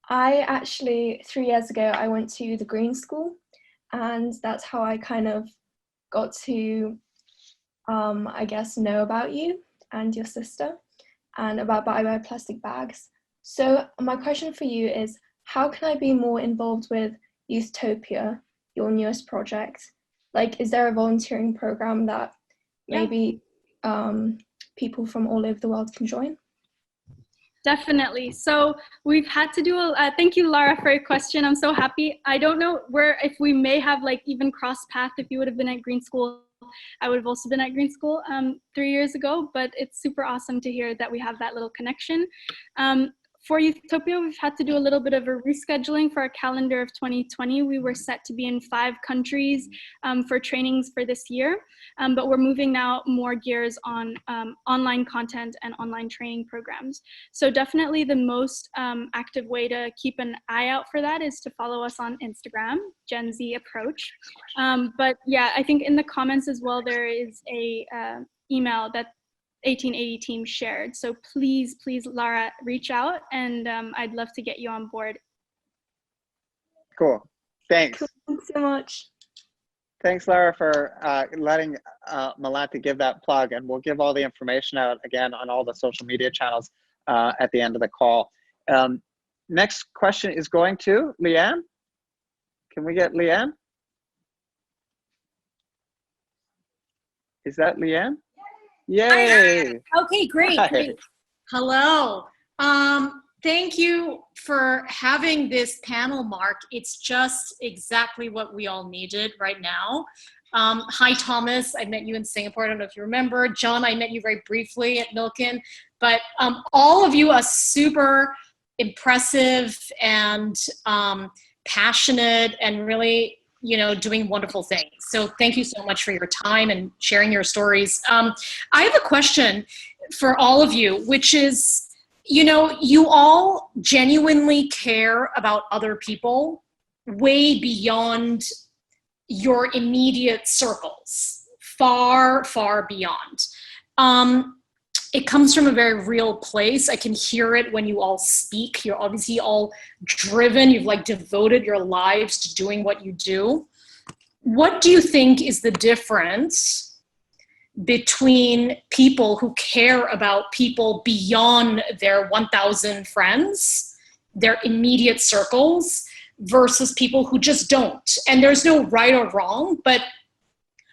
I actually, 3 years ago, I went to the Green School, and that's how I kind of got to, I guess, know about you and your sister and about bioplastic bags. So my question for you is, how can I be more involved with YOUTHTOPIA, your newest project? Like, is there a volunteering program that maybe people from all over the world can join? Definitely. So we've had to do thank you, Lara, for your question. I'm so happy. I don't know if we may have like even crossed paths. If you would have been at Green School, I would have also been at Green School 3 years ago, but it's super awesome to hear that we have that little connection. For YOUTHTOPIA, we've had to do a little bit of a rescheduling for our calendar of 2020. We were set to be in 5 countries for trainings for this year, but we're moving now more gears on online content and online training programs. So definitely the most active way to keep an eye out for that is to follow us on Instagram, Gen Z Approach. But yeah, I think in the comments as well, there is a email that 1880 team shared. So please, Lara, reach out, and I'd love to get you on board. Cool. Thanks. Thanks so much. Thanks, Lara, for letting Melati give that plug, and we'll give all the information out again on all the social media channels at the end of the call. Next question is going to Leanne. Can we get Leanne? Is that Leanne? Yay! Okay, great. Hello. Thank you for having this panel, Mark. It's just exactly what we all needed right now. Hi, Thomas. I met you in Singapore. I don't know if you remember. John, I met you very briefly at Milken. But all of you are super impressive and passionate and really, you know, doing wonderful things. So thank you so much for your time and sharing your stories. I have a question for all of you, which is, you know, you all genuinely care about other people way beyond your immediate circles, far, far beyond. It comes from a very real place. I can hear it when you all speak. You're obviously all driven. You've like devoted your lives to doing what you do. What do you think is the difference between people who care about people beyond their 1,000 friends, their immediate circles, versus people who just don't? And there's no right or wrong, but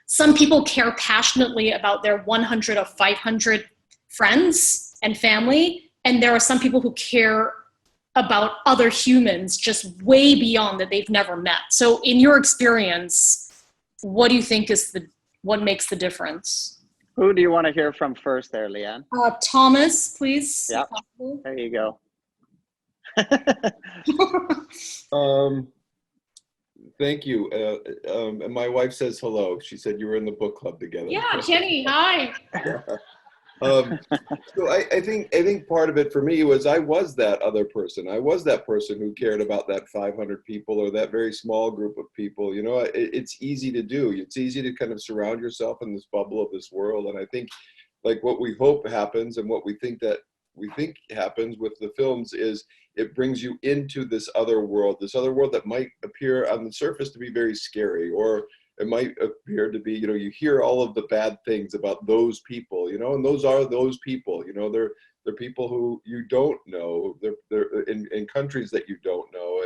some people care passionately about their 100 or 500 friends and family, and there are some people who care about other humans just way beyond that they've never met. So in your experience, what do you think is what makes the difference? Who do you want to hear from first there, Leanne? Thomas, please. Yeah, there you go. Thank you. And my wife says hello. She said you were in the book club together. Yeah, Jenny, hi. So I think part of it for me was I was that other person. I was that person who cared about that 500 people or that very small group of people. You know, it's easy to do. It's easy to kind of surround yourself in this bubble of this world. And I think like what we hope happens and what we think happens with the films is it brings you into this other world that might appear on the surface to be very scary, or it might appear to be, you know, you hear all of the bad things about those people, you know, and those are those people, you know, they're people who you don't know, they're in countries that you don't know,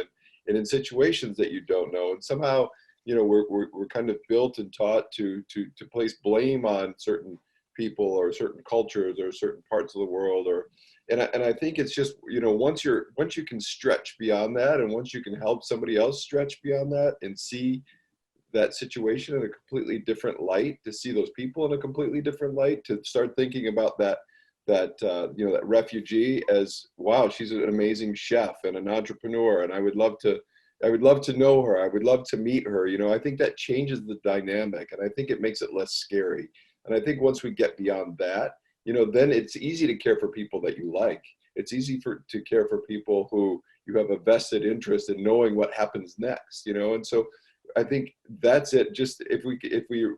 and in situations that you don't know, and somehow, you know, we're kind of built and taught to place blame on certain people or certain cultures or certain parts of the world, and I think it's just, you know, once you can stretch beyond that, and once you can help somebody else stretch beyond that and see that situation in a completely different light, to see those people in a completely different light, to start thinking about that you know, that refugee as, wow, she's an amazing chef and an entrepreneur, and I would love to know her, I would love to meet her, you know, I think that changes the dynamic, and I think it makes it less scary. And I think once we get beyond that, you know, then it's easy to care for people that you like. It's easy to care for people who you have a vested interest in knowing what happens next, you know. And so I think that's it. Just if we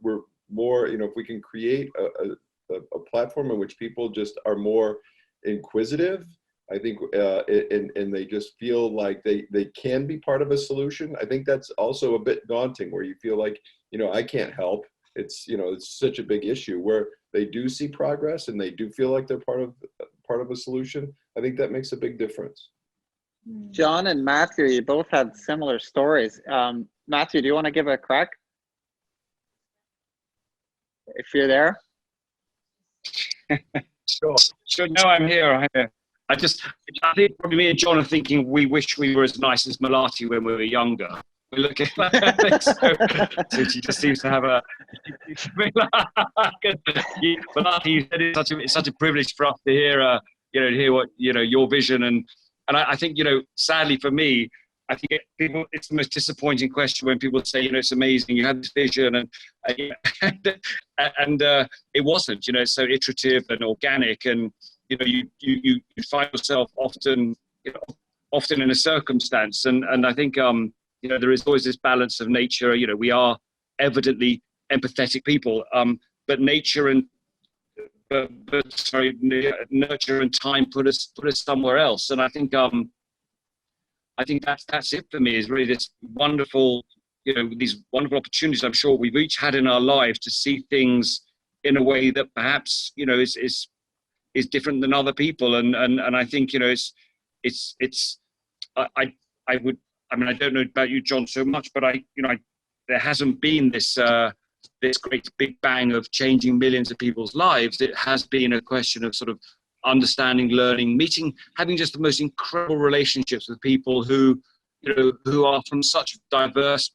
were more, you know, if we can create a platform in which people just are more inquisitive, I think, and they just feel like they can be part of a solution. I think that's also a bit daunting, where you feel like, you know, I can't help. It's, you know, it's such a big issue. Where they do see progress and they do feel like they're part of a solution, I think that makes a big difference. John and Matthew, you both had similar stories. Matthew, do you want to give it a crack? If you're there. Sure. No, I'm here. I think probably me and John are thinking we wish we were as nice as Melati when we were younger. We look at so she just seems to have a. Melati, you said it's such a privilege for us to hear, you know, to hear what, you know, your vision, and I think, you know, sadly for me, I think it's the most disappointing question when people say, you know, it's amazing, you had this vision, and it wasn't, you know, it's so iterative and organic, and, you know, you find yourself often, you know, often in a circumstance, and I think, you know, there is always this balance of nature. You know, we are evidently empathetic people, but nature and nurture and time put us somewhere else, and I think that's it for me, is really this wonderful, you know, these wonderful opportunities I'm sure we've each had in our lives to see things in a way that perhaps, you know, is different than other people, and I think, you know, I mean, I don't know about you, John, so much, but there hasn't been this great big bang of changing millions of people's lives. It has been a question of sort of understanding, learning, meeting, having just the most incredible relationships with people who, you know, who are from such diverse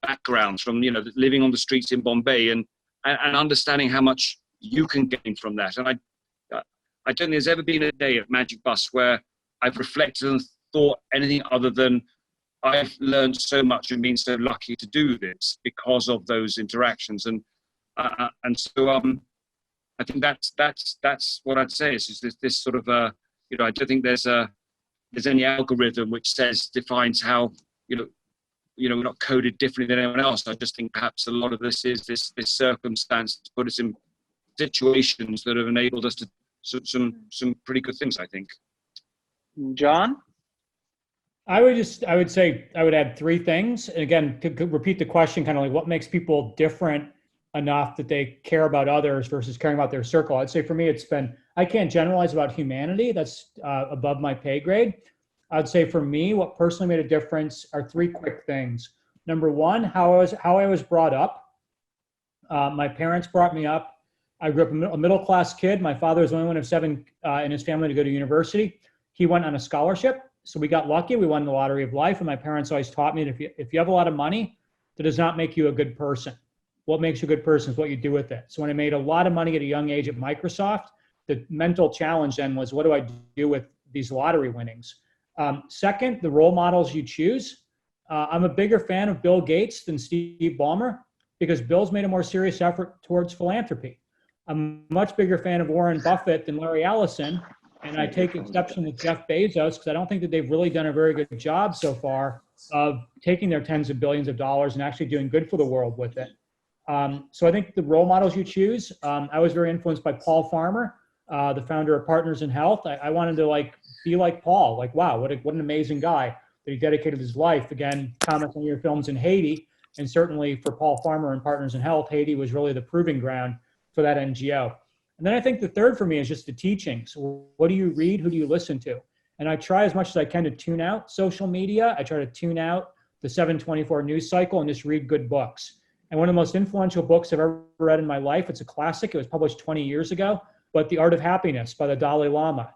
backgrounds, from, you know, living on the streets in Bombay, and understanding how much you can gain from that. And I don't think there's ever been a day at Magic Bus where I've reflected and thought anything other than I've learned so much and been so lucky to do this because of those interactions, and so I think that's what I'd say. Is this sort of you know, I don't think there's any algorithm which defines how, you know, we're not coded differently than anyone else. I just think perhaps a lot of this is this circumstance to put us in situations that have enabled us to some pretty good things, I think. John? I would say I would add three things. And again, to repeat the question, kind of like what makes people different enough that they care about others versus caring about their circle. I'd say for me, I can't generalize about humanity. That's above my pay grade. I'd say for me, what personally made a difference are three quick things. Number one, how I was brought up. My parents brought me up. I grew up a middle-class kid. My father was the only one of seven in his family to go to university. He went on a scholarship. So we got lucky. We won the lottery of life. And my parents always taught me that if you have a lot of money, that does not make you a good person. What makes you a good person is what you do with it. So when I made a lot of money at a young age at Microsoft, the mental challenge then was, what do I do with these lottery winnings? Second, the role models you choose. I'm a bigger fan of Bill Gates than Steve Ballmer because Bill's made a more serious effort towards philanthropy. I'm a much bigger fan of Warren Buffett than Larry Ellison. And I take exception with Jeff Bezos because I don't think that they've really done a very good job so far of taking their tens of billions of dollars and actually doing good for the world with it. So I think the role models you choose, I was very influenced by Paul Farmer, the founder of Partners in Health. I wanted to be like Paul, wow, what an amazing guy that he dedicated his life. Again, comments on your films in Haiti, and certainly for Paul Farmer and Partners in Health, Haiti was really the proving ground for that NGO. And then I think the third for me is just the teaching. So what do you read? Who do you listen to? And I try as much as I can to tune out social media. I try to tune out the 724 news cycle and just read good books. And one of the most influential books I've ever read in my life, it's a classic. It was published 20 years ago, but The Art of Happiness by the Dalai Lama.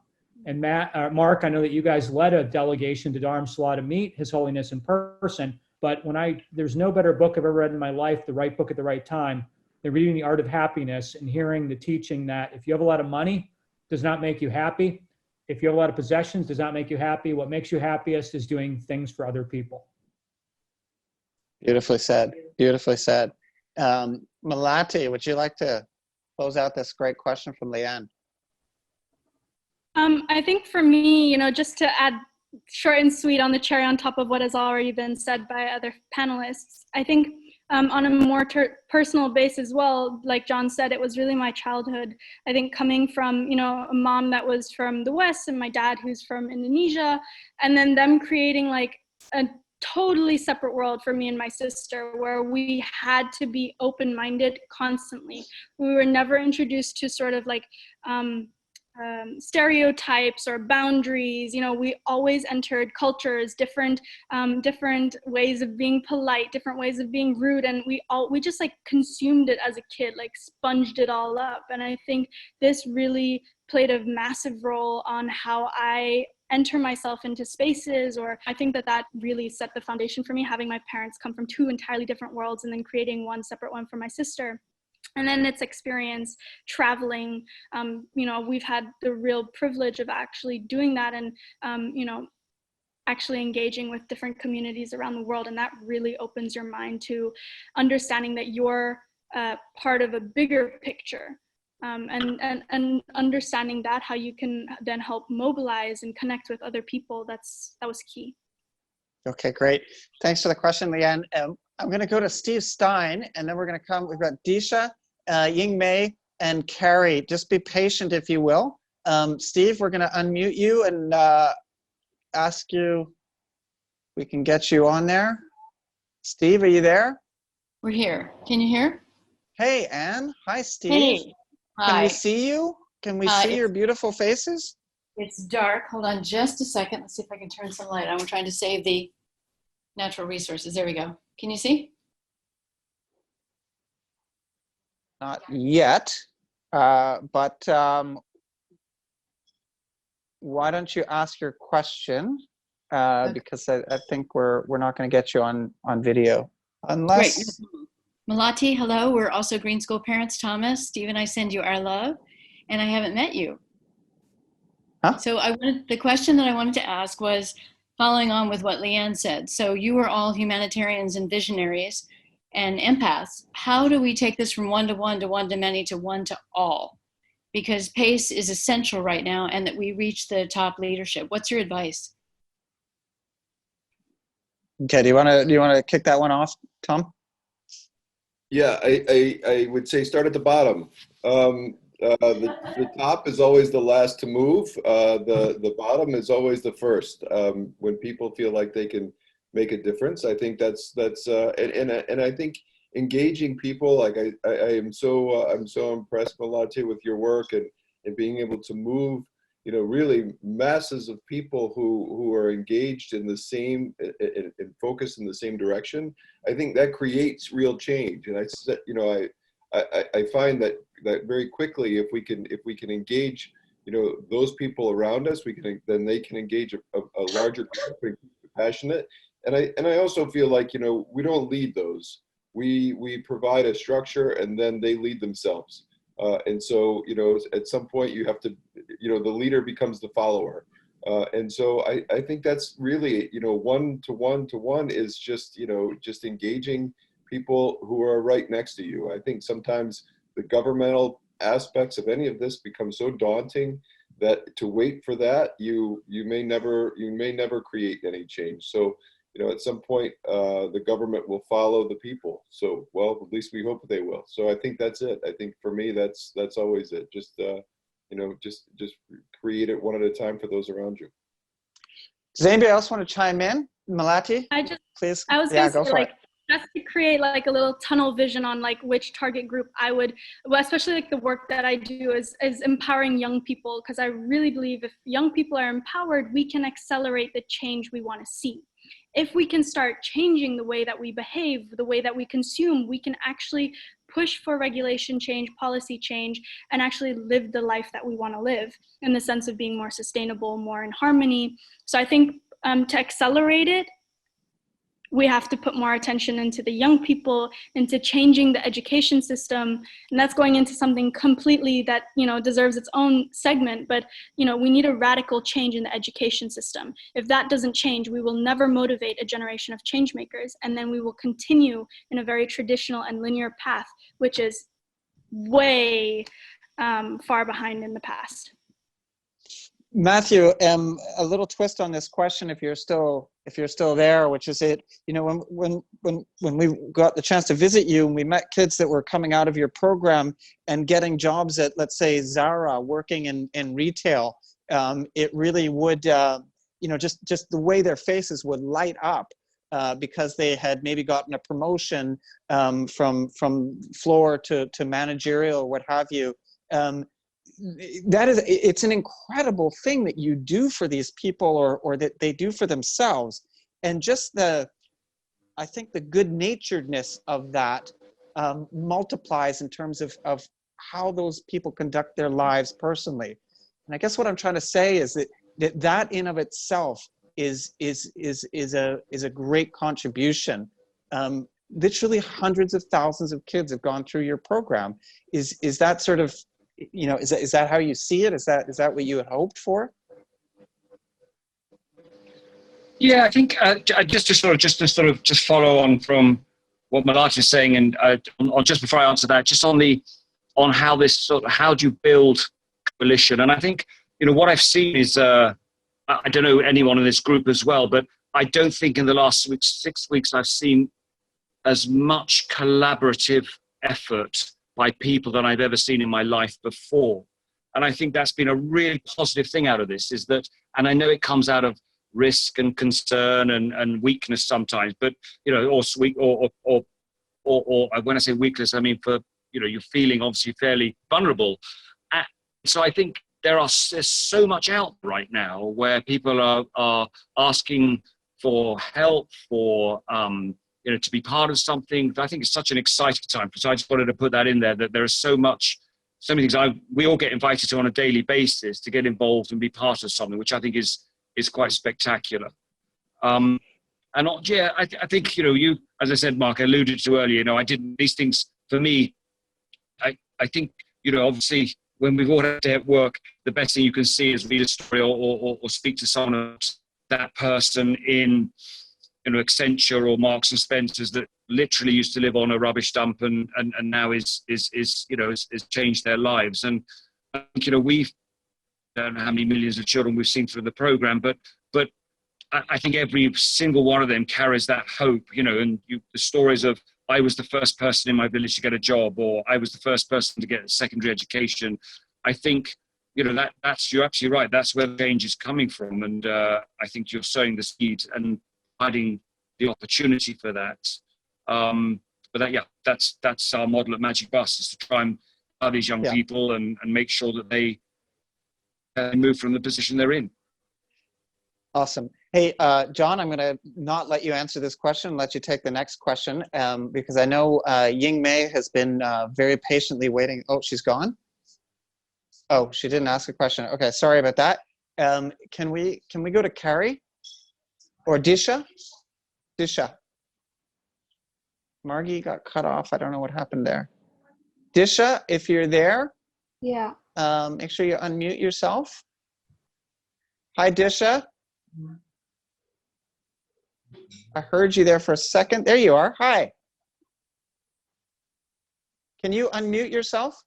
And Mark, I know that you guys led a delegation to Dharamsala to meet His Holiness in person. But there's no better book I've ever read in my life, the right book at the right time, than reading The Art of Happiness and hearing the teaching that if you have a lot of money, does not make you happy. If you have a lot of possessions, does not make you happy. What makes you happiest is doing things for other people. Beautifully said. Beautifully said. Melati, would you like to close out this great question from Leanne? I think for me, just to add short and sweet on the cherry on top of what has already been said by other panelists, I think on a more personal base as well, like John said, it was really my childhood. I think coming from, a mom that was from the West and my dad who's from Indonesia, and then them creating a totally separate world for me and my sister, where we had to be open-minded constantly. We were never introduced to sort of stereotypes or boundaries. We always entered cultures, different ways of being polite, different ways of being rude, and we just consumed it as a kid, sponged it all up. And I think this really played a massive role on how I enter myself into spaces, or I think that really set the foundation for me, having my parents come from two entirely different worlds and then creating one separate one for my sister. And then its experience traveling, we've had the real privilege of actually doing that and, actually engaging with different communities around the world. And that really opens your mind to understanding that you're part of a bigger picture. And understanding that, how you can then help mobilize and connect with other people, that was key. Okay, great. Thanks for the question, Leanne. I'm going to go to Steve Stine, and then we're going to we've got Disha, Ying Mei, and Carrie. Just be patient, if you will. Steve, we're going to unmute you and ask you if we can get you on there. Steve, are you there? We're here. Can you hear? Hey, Anne. Hi, Steve. Hey. Hi. Can we see you? Can we see your beautiful faces? It's dark. Hold on just a second. Let's see if I can turn some light on. We're trying to save the natural resources. There we go. Can you see? Not yet, but why don't you ask your question? Okay. Because I think we're not going to get you on video unless. Great. Melati, hello. We're also Green School parents. Thomas, Steve, and I send you our love, and I haven't met you. Huh? So the question that I wanted to ask was following on with what Leanne said. So you were all humanitarians and visionaries and empaths. How do we take this from one-to-one to one-to-many to one to all? Because PACE is essential right now, and that we reach the top leadership. What's your advice? Okay, do you want to kick that one off, Tom? Yeah, I would say start at the bottom. The top is always the last to move. The bottom is always the first. When people feel like they can make a difference, I think that's and I think engaging people, like I'm so impressed, Melati, with your work and being able to move, really masses of people who are engaged in the same and focused in the same direction. I think that creates real change. And I find that very quickly, if we can engage, those people around us, then they can engage a larger group and be passionate. And I also feel like, we don't lead those. We provide a structure and then they lead themselves. And so, at some point you have to, the leader becomes the follower. And so I think that's really, one to one is just, just engaging people who are right next to you. I think sometimes the governmental aspects of any of this become so daunting that to wait for that, you may never create any change. So, at some point, the government will follow the people. So, well, at least we hope they will. So I think that's it. I think for me, that's always it. Just just create it one at a time for those around you. Does anybody else want to chime in? Melati, please. I was Yeah, gonna go say, for like, it. just to create like a little tunnel vision on like which target group I would, well, especially like the work that I do is empowering young people, because I really believe if young people are empowered, we can accelerate the change we want to see. If we can start changing the way that we behave, the way that we consume, we can actually push for regulation change, policy change, and actually live the life that we want to live in the sense of being more sustainable, more in harmony. So I think to accelerate it, we have to put more attention into the young people, into changing the education system. And that's going into something completely that, deserves its own segment. But, we need a radical change in the education system. If that doesn't change, we will never motivate a generation of change makers. And then we will continue in a very traditional and linear path, which is way far behind in the past. Matthew, a little twist on this question, if you're still there, which is when we got the chance to visit you and we met kids that were coming out of your program and getting jobs at, let's say, Zara, working in retail, it really would, just the way their faces would light up because they had maybe gotten a promotion from floor to managerial or what have you. It's an incredible thing that you do for these people or that they do for themselves. And just I think the good-naturedness of that multiplies in terms of how those people conduct their lives personally. And I guess what I'm trying to say is that in of itself is a great contribution. Literally hundreds of thousands of kids have gone through your program. Is that sort of, is that how you see it? Is that what you had hoped for? Yeah, I think just to follow on from what Melati is saying, and on just before I answer that, just on how how do you build coalition? And I think what I've seen is I don't know anyone in this group as well, but I don't think in the last 6 weeks I've seen as much collaborative effort by people than I've ever seen in my life before. And I think that's been a really positive thing out of this, is that, and I know it comes out of risk and concern and weakness sometimes, but, or when I say weakness, I mean you're feeling obviously fairly vulnerable. So I think there's so much out right now where people are asking for help, for, to be part of something. I think it's such an exciting time. So I just wanted to put that in there, that there is so many things we all get invited to on a daily basis to get involved and be part of something, which I think is quite spectacular. I think, you, as I said, Mark, alluded to earlier, I did these things for me. I think, obviously when we've all had to at work, the best thing you can see is read a story or speak to someone, that person in, Accenture or Marks and Spencer's that literally used to live on a rubbish dump and now is changed their lives. And I think, I don't know how many millions of children we've seen through the program, but I think every single one of them carries that hope, and the stories of, I was the first person in my village to get a job, or I was the first person to get a secondary education. I think, that's, you're absolutely right. That's where the change is coming from. And I think you're sowing the seed and providing the opportunity for that. That's our model at Magic Bus, is to try and empower these young people and make sure that they move from the position they're in. Awesome. Hey, John, I'm going to not let you answer this question, let you take the next question, because I know Ying Mei has been very patiently waiting. Oh, she's gone? Oh, she didn't ask a question. Okay, sorry about that. Can we go to Carrie or Disha? Disha. Margie got cut off. I don't know what happened there. Disha, if you're there, Yeah. make sure you unmute yourself. Hi, Disha. I heard you there for a second. There you are. Hi. Can you unmute yourself?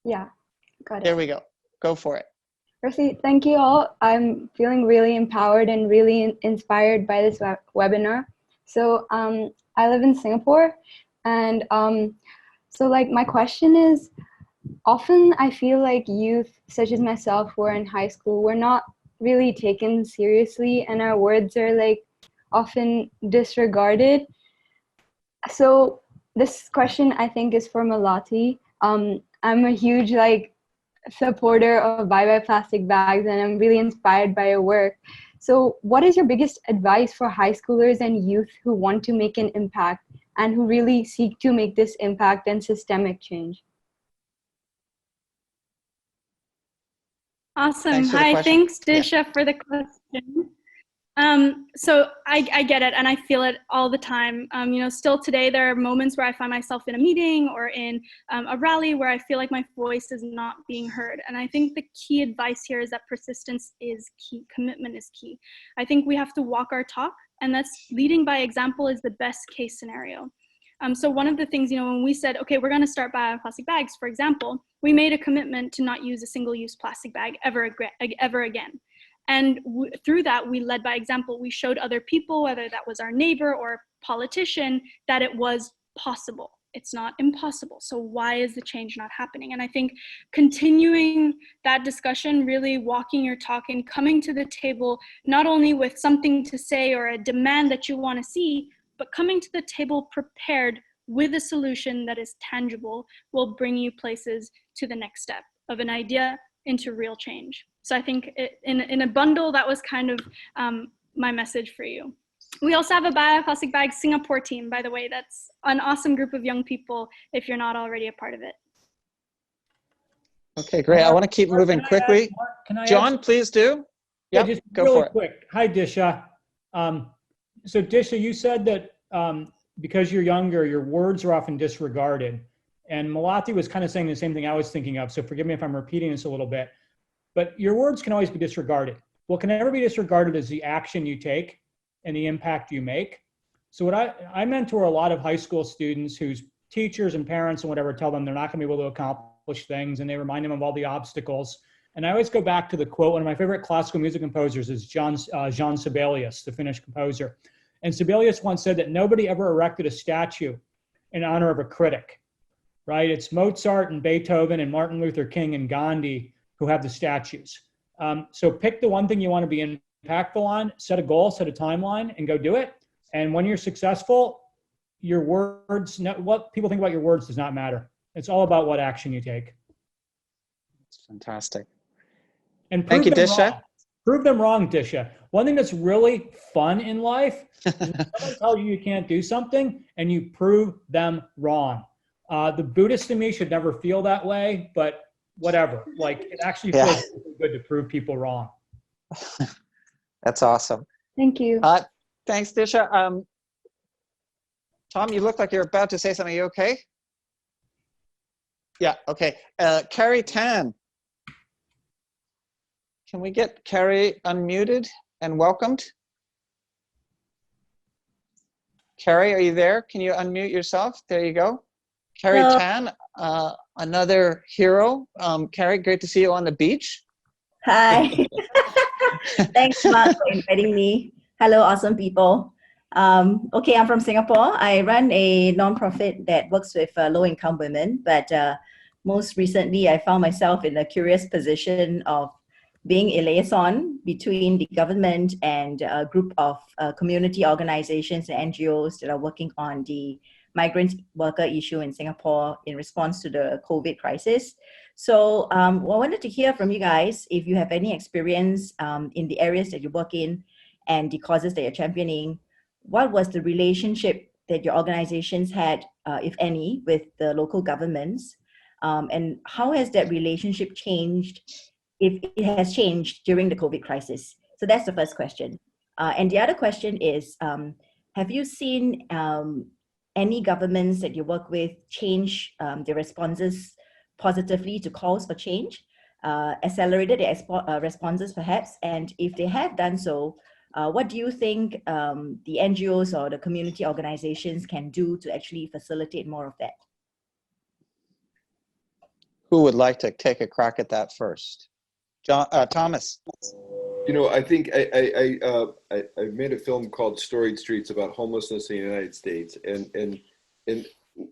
Yeah, got it. There we go. Go for it. Firstly, thank you all. I'm feeling really empowered and really inspired by this webinar. So I live in Singapore, and so like my question is, often I feel like youth such as myself who are in high school, we're not really taken seriously, and our words are like often disregarded. So this question I think is for Melati. I'm a huge like supporter of Bye Bye Plastic Bags, and I'm really inspired by your work. So what is your biggest advice for high schoolers and youth who want to make an impact and who really seek to make this impact and systemic change? Awesome. Thanks for the Hi, question. thanks, Yeah. Disha, for the question. So I get it, and I feel it all the time. You know, still today, there are moments where I find myself in a meeting or in a rally where I feel like my voice is not being heard. And I think the key advice here is that persistence is key, commitment is key. I think we have to walk our talk, and that's leading by example is the best case scenario. So one of the things, you know, when we said, okay, we're going to start bioplastic bags, for example, we made a commitment to not use a single-use plastic bag ever again. And through that, we led by example. We showed other people, whether that was our neighbor or politician, that it was possible. It's not impossible. So why is the change not happening? And I think continuing that discussion, really walking your talk and coming to the table, not only with something to say or a demand that you want to see, but coming to the table prepared with a solution that is tangible will bring you places to the next step of an idea into real change. So I think in a bundle, that was kind of my message for you. We also have a Bioplastic Bag Singapore team, by the way. That's an awesome group of young people if you're not already a part of it. Okay, great. I want to keep moving quickly. John, please do. Yeah, Yep, just go really for it. quick. Hi, Disha. So Disha, you said that because you're younger, your words are often disregarded. And Melati was kind of saying the same thing I was thinking of. So forgive me if I'm repeating this a little bit. But your words can always be disregarded. What can never be disregarded is the action you take and the impact you make. So what I mentor a lot of high school students whose teachers and parents and whatever tell them they're not going to be able to accomplish things, and they remind them of all the obstacles. And I always go back to the quote. One of my favorite classical music composers is Jean Sibelius, the Finnish composer. And Sibelius once said that nobody ever erected a statue in honor of a critic, right? It's Mozart and Beethoven and Martin Luther King and Gandhi who have the statues. So pick the one thing you want to be impactful on, set a goal, set a timeline, and go do it. And when you're successful, your words, what people think about your words does not matter. It's all about what action you take. It's fantastic. And Thank you, Disha. Prove them wrong, Disha. One thing that's really fun in life is when someone tells you you can't do something and you prove them wrong. The Buddhist in me should never feel that way, but whatever. Like, it actually feels really good to prove people wrong. That's awesome. Thank you. Thanks, Disha. Tom, you look like you're about to say something. Are you okay? Yeah, okay. Carrie Tan. Can we get Carrie unmuted and welcomed? Carrie, are you there? Can you unmute yourself? There you go. Carrie Tan, another hero. Carrie, great to see you on the beach. Hi. Thanks, Mark, for inviting me. Hello, awesome people. Okay, I'm from Singapore. I run a nonprofit that works with low-income women, but most recently I found myself in a curious position of being a liaison between the government and a group of community organizations and NGOs that are working on the migrant worker issue in Singapore in response to the COVID crisis. So I wanted to hear from you guys if you have any experience in the areas that you work in and the causes that you're championing. What was the relationship that your organizations had, if any, with the local governments? And how has that relationship changed, if it has changed during the COVID crisis? So that's the first question. And the other question is, have you seen any governments that you work with change their responses positively to calls for change, accelerated their responses perhaps? And if they have done so, what do you think the NGOs or the community organizations can do to actually facilitate more of that? Who would like to take a crack at that first? Thomas. You know, I think I made a film called Storied Streets about homelessness in the United States, and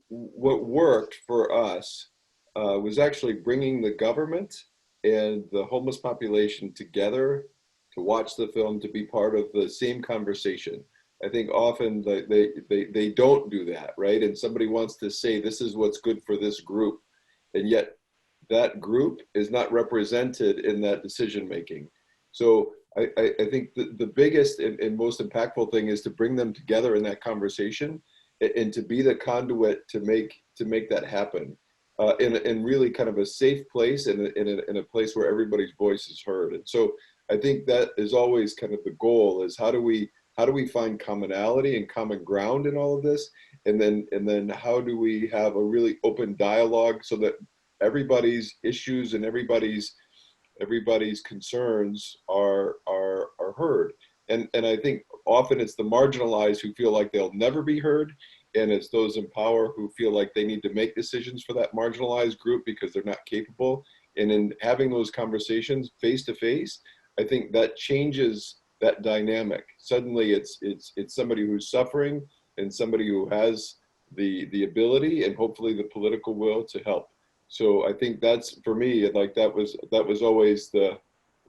what worked for us was actually bringing the government and the homeless population together to watch the film, to be part of the same conversation. I think often they don't do that, right? And somebody wants to say this is what's good for this group, and yet that group is not represented in that decision making. So I think the biggest and most impactful thing is to bring them together in that conversation, and to be the conduit to make that happen in really kind of a safe place, and in a place where everybody's voice is heard. And so I think that is always kind of the goal, is how do we find commonality and common ground in all of this, and then how do we have a really open dialogue so that everybody's issues and everybody's concerns are heard. And I think often it's the marginalized who feel like they'll never be heard, and it's those in power who feel like they need to make decisions for that marginalized group because they're not capable. And in having those conversations face to face, I think that changes that dynamic. Suddenly it's somebody who's suffering and somebody who has the ability and hopefully the political will to help. So I think that's, for me, like that was always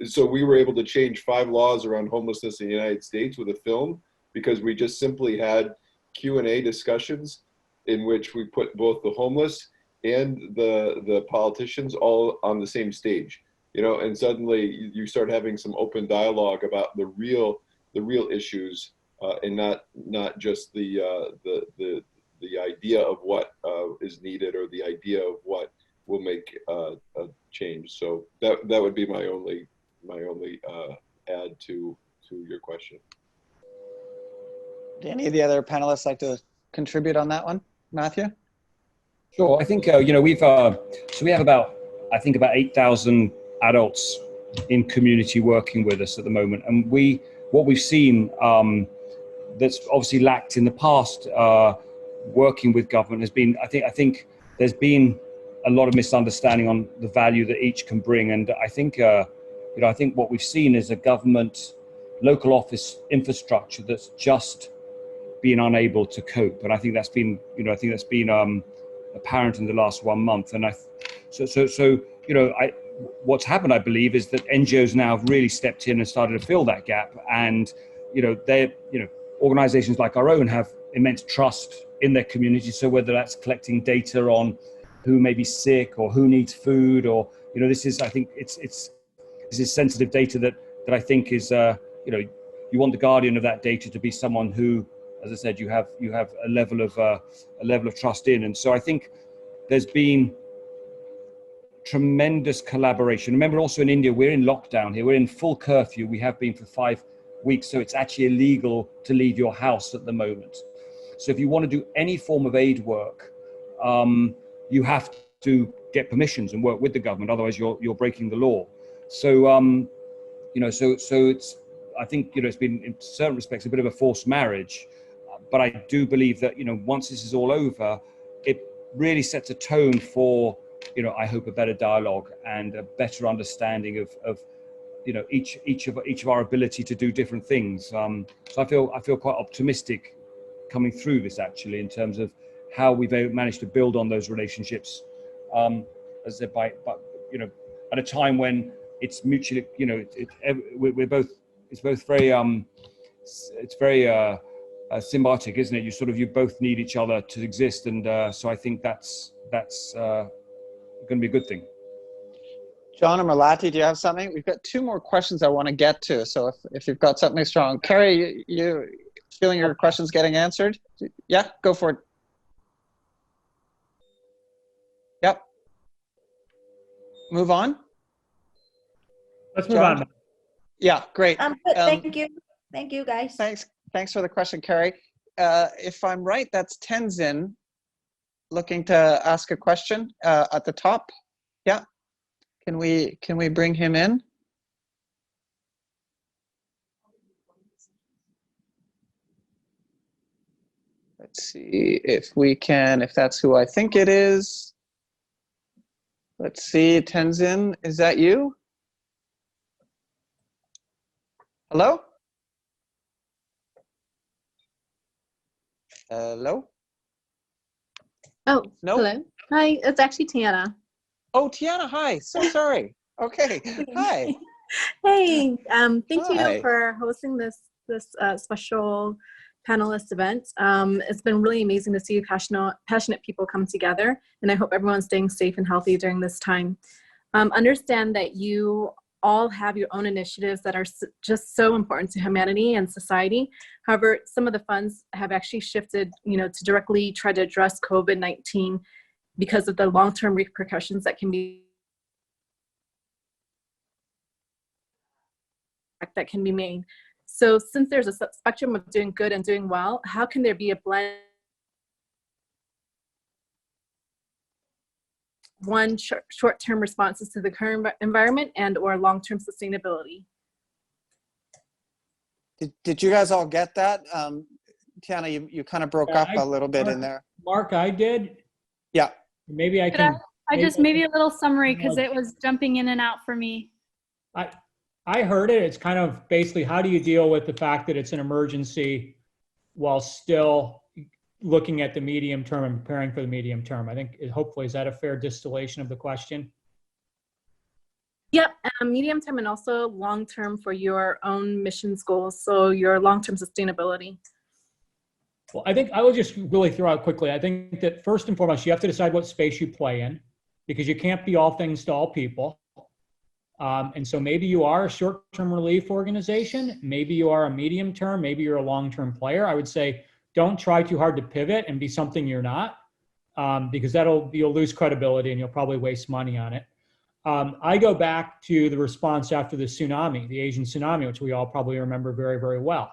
so we were able to change 5 laws around homelessness in the United States with a film, because we just simply had Q&A discussions in which we put both the homeless and the politicians all on the same stage, you know, and suddenly you start having some open dialogue about the real issues, and not just the idea of what is needed, or the idea of what will make a change. So that would be my only add to your question. Do any of the other panelists like to contribute on that one? Matthew? Sure. I think we've so we have about 8,000 adults in community working with us at the moment, and what we've seen that's obviously lacked in the past working with government has been, I think there's been a lot of misunderstanding on the value that each can bring, and I think I think what we've seen is a government local office infrastructure that's just been unable to cope, and I think that's been apparent in the last 1 month. And what's happened, I believe, is that NGOs now have really stepped in and started to fill that gap, and organizations like our own have immense trust in their community. So whether that's collecting data on who may be sick or who needs food, or this is, I think this is sensitive data that I think is you want the guardian of that data to be someone who, as I said, you have a level of trust in. And so I think there's been tremendous collaboration. Remember, also in India, we're in lockdown here. We're in full curfew. We have been for 5 weeks. So it's actually illegal to leave your house at the moment. So if you want to do any form of aid work, you have to get permissions and work with the government. Otherwise, you're breaking the law. So so it's, I think it's been in certain respects a bit of a forced marriage. But I do believe that once this is all over, it really sets a tone for I hope a better dialogue and a better understanding of each of our ability to do different things. So I feel quite optimistic coming through this, actually, in terms of how we've managed to build on those relationships, as I said, by at a time when it's mutually, we're both, it's both very it's very symbiotic, isn't it? You both need each other to exist, and so I think that's going to be a good thing. John or Melati, do you have something? We've got 2 more questions I want to get to, so if you've got something strong. Carrie, you feeling your questions getting answered? Yeah, go for it. Yep. Move on. Let's move John? on. Yeah, great. Good. Thank you, guys. Thanks for the question, Carrie. If I'm right, that's Tenzin looking to ask a question at the top. Yeah. Can we bring him in? Let's see if we can, if that's who I think it is. Let's see, Tenzin, is that you? Hello? Hello? Oh, Nope. hello. Hi, it's actually Tiana. Oh, Tiana, hi. So sorry. Okay. Hi. Hey, thank Hi. you for hosting this special panelist event. It's been really amazing to see passionate people come together, and I hope everyone's staying safe and healthy during this time. Understand that you all have your own initiatives that are just so important to humanity and society. However, some of the funds have actually shifted, to directly try to address COVID-19 because of the long-term repercussions that can be made. So since there's a spectrum of doing good and doing well, how can there be a blend? One, short-term responses to the current environment and or long-term sustainability. Did you guys all get that? Tiana, you kind of broke up a little bit in there. Mark, I did. Yeah. Maybe I Could can. maybe a little summary because it was jumping in and out for me. I heard it. It's kind of basically how do you deal with the fact that it's an emergency while still looking at the medium term and preparing for the medium term. I think hopefully is that a fair distillation of the question? Yep, medium term and also long term for your own missions goals. So your long-term sustainability. Well, I think I will just really throw out quickly. I think that first and foremost, you have to decide what space you play in because you can't be all things to all people. And so maybe you are a short-term relief organization. Maybe you are a medium-term, maybe you're a long-term player. I would say don't try too hard to pivot and be something you're not because you'll lose credibility and you'll probably waste money on it. I go back to the response after the tsunami, the Asian tsunami, which we all probably remember very, very well.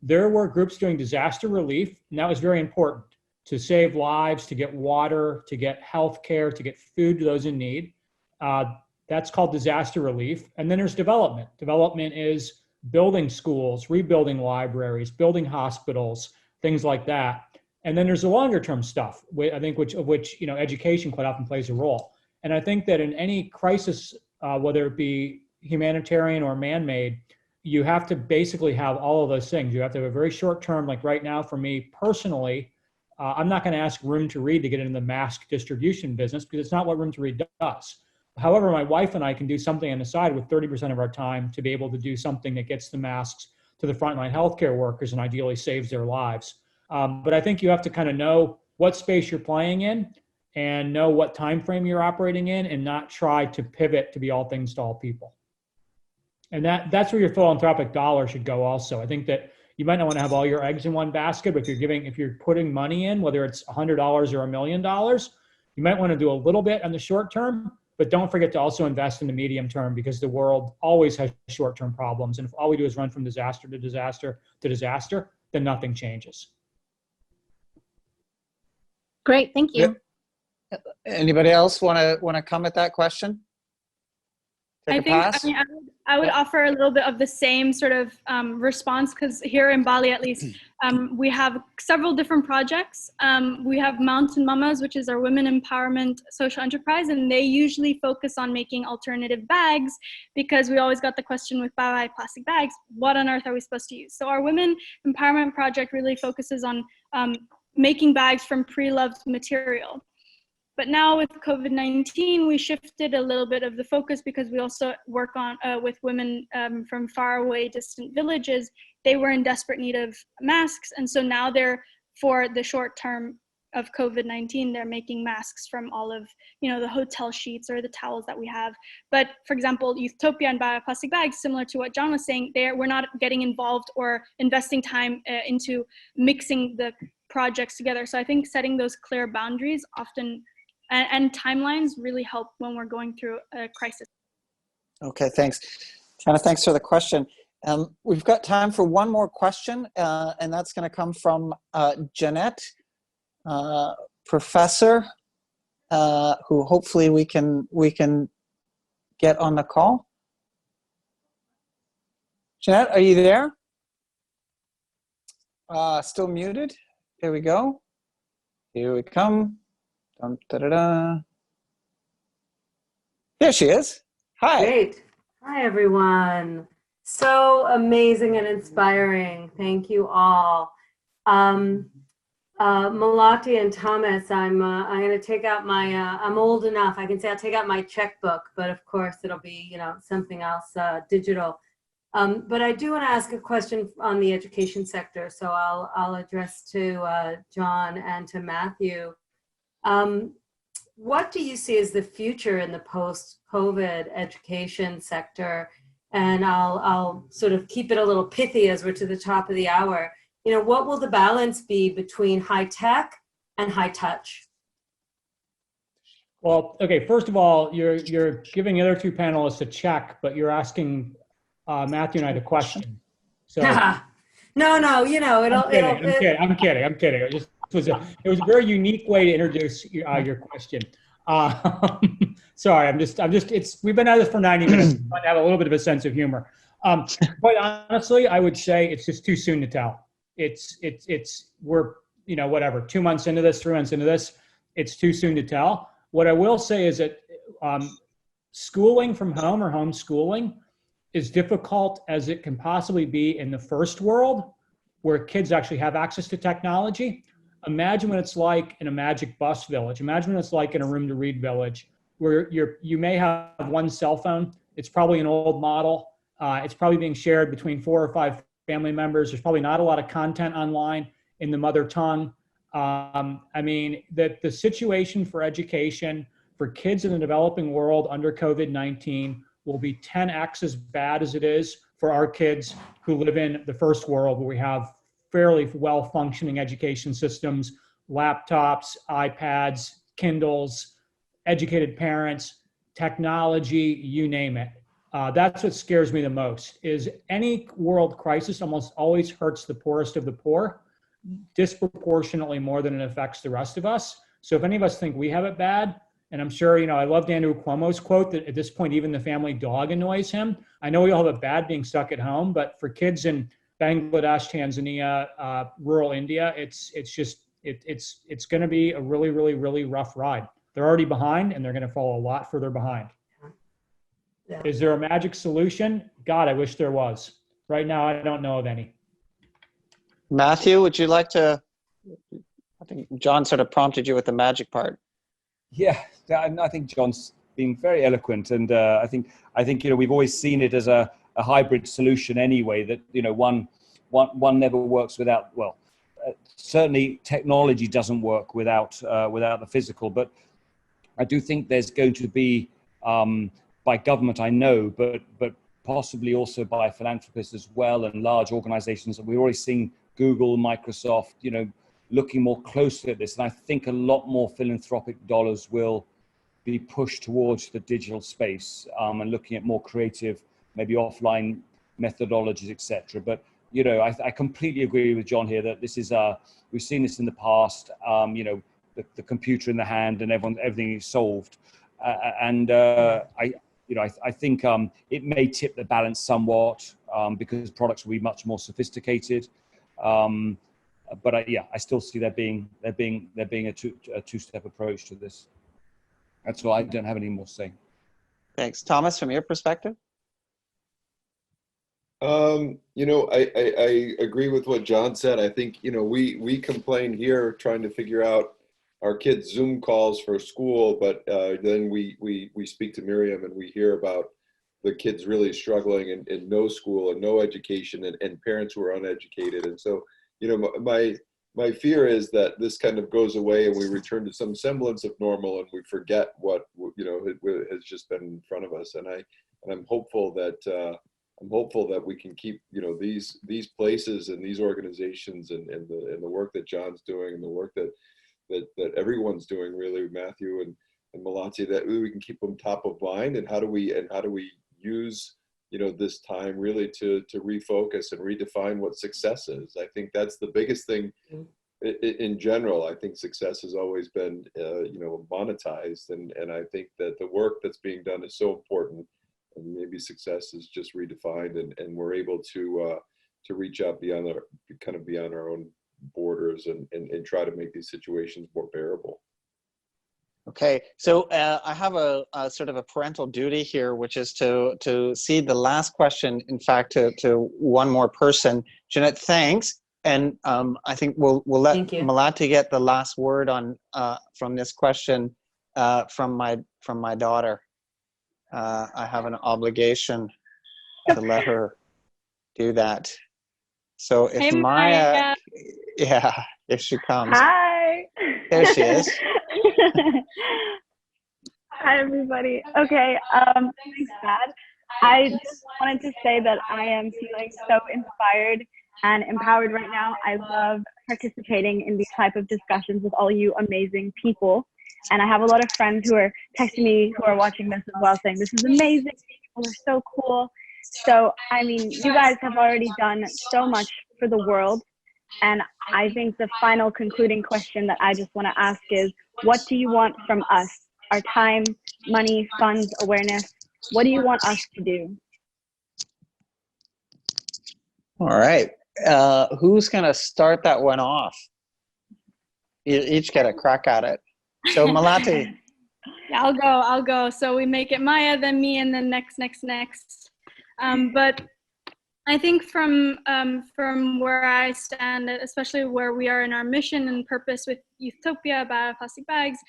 There were groups doing disaster relief, and that was very important to save lives, to get water, to get health care, to get food to those in need. That's called disaster relief. And then there's development. Development is building schools, rebuilding libraries, building hospitals, things like that. And then there's the longer term stuff, I think, which education quite often plays a role. And I think that in any crisis, whether it be humanitarian or man-made, you have to basically have all of those things. You have to have a very short term, like right now for me personally, I'm not going to ask Room to Read to get into the mask distribution business because it's not what Room to Read does. However, my wife and I can do something on the side with 30% of our time to be able to do something that gets the masks to the frontline healthcare workers and ideally saves their lives. But I think you have to kind of know what space you're playing in and know what time frame you're operating in and not try to pivot to be all things to all people. And that's where your philanthropic dollar should go also. I think that you might not want to have all your eggs in one basket, but if you're putting money in, whether it's $100 or $1 million, you might want to do a little bit on the short term, but don't forget to also invest in the medium term because the world always has short-term problems. And if all we do is run from disaster to disaster to disaster, then nothing changes. Great, thank you. Anybody else want to come at that question? Take a pass? I would offer a little bit of the same sort of response because here in Bali, at least, we have several different projects. We have Mountain Mamas, which is our women empowerment social enterprise, and they usually focus on making alternative bags because we always got the question with bye-bye plastic bags, what on earth are we supposed to use? So our women empowerment project really focuses on making bags from pre-loved material. But now with COVID-19, we shifted a little bit of the focus because we also work on with women from faraway, distant villages. They were in desperate need of masks. And so now for the short term of COVID-19, they're making masks from all of, the hotel sheets or the towels that we have. But for example, YOUTHTOPIA and Bioplastic Bags, similar to what John was saying, we're not getting involved or investing time into mixing the projects together. So I think setting those clear boundaries often and timelines really help when we're going through a crisis. Okay, thanks. Tiana, thanks for the question. We've got time for one more question, and that's going to come from Jeanette, professor, who hopefully we can get on the call. Jeanette, are you there? Still muted. Here we go. Here we come. Dun, da, da, da. There she is. Hi. Great. Hi, everyone. So amazing and inspiring. Thank you all. Melati and Thomas, I'm going to take out my, I'm old enough, I can say I'll take out my checkbook, but of course it'll be, you know, something else digital. But I do want to ask a question on the education sector, so I'll address to John and to Matthew. What do you see as the future in the post-COVID education sector? And I'll sort of keep it a little pithy as we're to the top of the hour. You know, what will the balance be between high tech and high touch? Well, okay, first of all, you're giving the other two panelists a check, but you're asking Matthew and I the question. So no, you know, I'm kidding. It was a very unique way to introduce your question. Sorry, we've been at this for 90 minutes. I have a little bit of a sense of humor. Quite honestly, I would say it's just too soon to tell. We're, you know, whatever, 2 months into this, 3 months into this, it's too soon to tell. What I will say is that schooling from home or homeschooling is difficult as it can possibly be in the first world where kids actually have access to technology. Imagine what it's like in a Magic Bus village. Imagine what it's like in a Room to Read village where you may have one cell phone. It's probably an old model. It's probably being shared between 4 or 5 family members. There's probably not a lot of content online in the mother tongue. I mean, the situation for education for kids in the developing world under COVID-19 will be 10x as bad as it is for our kids who live in the first world where we have fairly well-functioning education systems, laptops, iPads, Kindles, educated parents, technology, you name it. That's what scares me the most, is any world crisis almost always hurts the poorest of the poor disproportionately more than it affects the rest of us. So if any of us think we have it bad, and I'm sure, you know, I loved Andrew Cuomo's quote that at this point, even the family dog annoys him. I know we all have it bad being stuck at home, but for kids in Bangladesh, Tanzania, rural India, it's going to be a really, really, really rough ride. They're already behind and they're going to fall a lot further behind. Yeah. Is there a magic solution? God, I wish there was. Right now, I don't know of any. Matthew, would you like to, I think John sort of prompted you with the magic part. Yeah, I think John's been very eloquent, and I think you know, we've always seen it as a hybrid solution anyway. That, you know, one never works without, well, certainly technology doesn't work without the physical. But I do think there's going to be by government, I know, but possibly also by philanthropists as well and large organizations. We've already seen Google, Microsoft, you know, looking more closely at this. And I think a lot more philanthropic dollars will be pushed towards the digital space and looking at more creative, maybe offline methodologies, etc. But, you know, I completely agree with John here that this is, we've seen this in the past, you know, the computer in the hand and everything is solved. I think it may tip the balance somewhat because products will be much more sophisticated. But I still see there being a two-step approach to this. That's all. I don't have any more to say. Thanks, Thomas. From your perspective, you know, I agree with what John said. I think, you know, we complain here trying to figure out our kids' Zoom calls for school, but then we speak to Miriam and we hear about the kids really struggling in no school and no education and parents who are uneducated. And so, you know, my fear is that this kind of goes away and we return to some semblance of normal and we forget what, you know, has just been in front of us. And I'm hopeful that we can keep, you know, these places and these organizations and the work that John's doing and the work that everyone's doing, really, Matthew and Melati, that we can keep them top of mind. And how do we use, you know, this time really to refocus and redefine what success is? I think that's the biggest thing in general. I think success has always been, you know, monetized, and I think that the work that's being done is so important. And maybe success is just redefined, and we're able to reach out beyond our own borders and try to make these situations more bearable. Okay, so I have a sort of a parental duty here, which is to cede the last question, in fact, to one more person. Jeanette, thanks, and I think we'll let Thank you. Melati get the last word on from this question from my daughter. I have an obligation to let her do that. So if Hey, Maya, Maya. yeah, if she comes, Hi. there she is. Hi, everybody. Okay, thanks, Dad. I just wanted to say that I am feeling so inspired and empowered right now. I love participating in these type of discussions with all you amazing people. And I have a lot of friends who are texting me who are watching this as well, saying, this is amazing. People are so cool. So, I mean, you guys have already done so much for the world. And I think the final concluding question that I just want to ask is, what do you want from us? Our time, money, funds, awareness. What do you want us to do? All right. Who's going to start that one off? You each get a crack at it. So Melati. Yeah, I'll go. So we make it Maya, then me, and then next. But I think from where I stand, especially where we are in our mission and purpose with Youthtopia, Bioplastic Bags,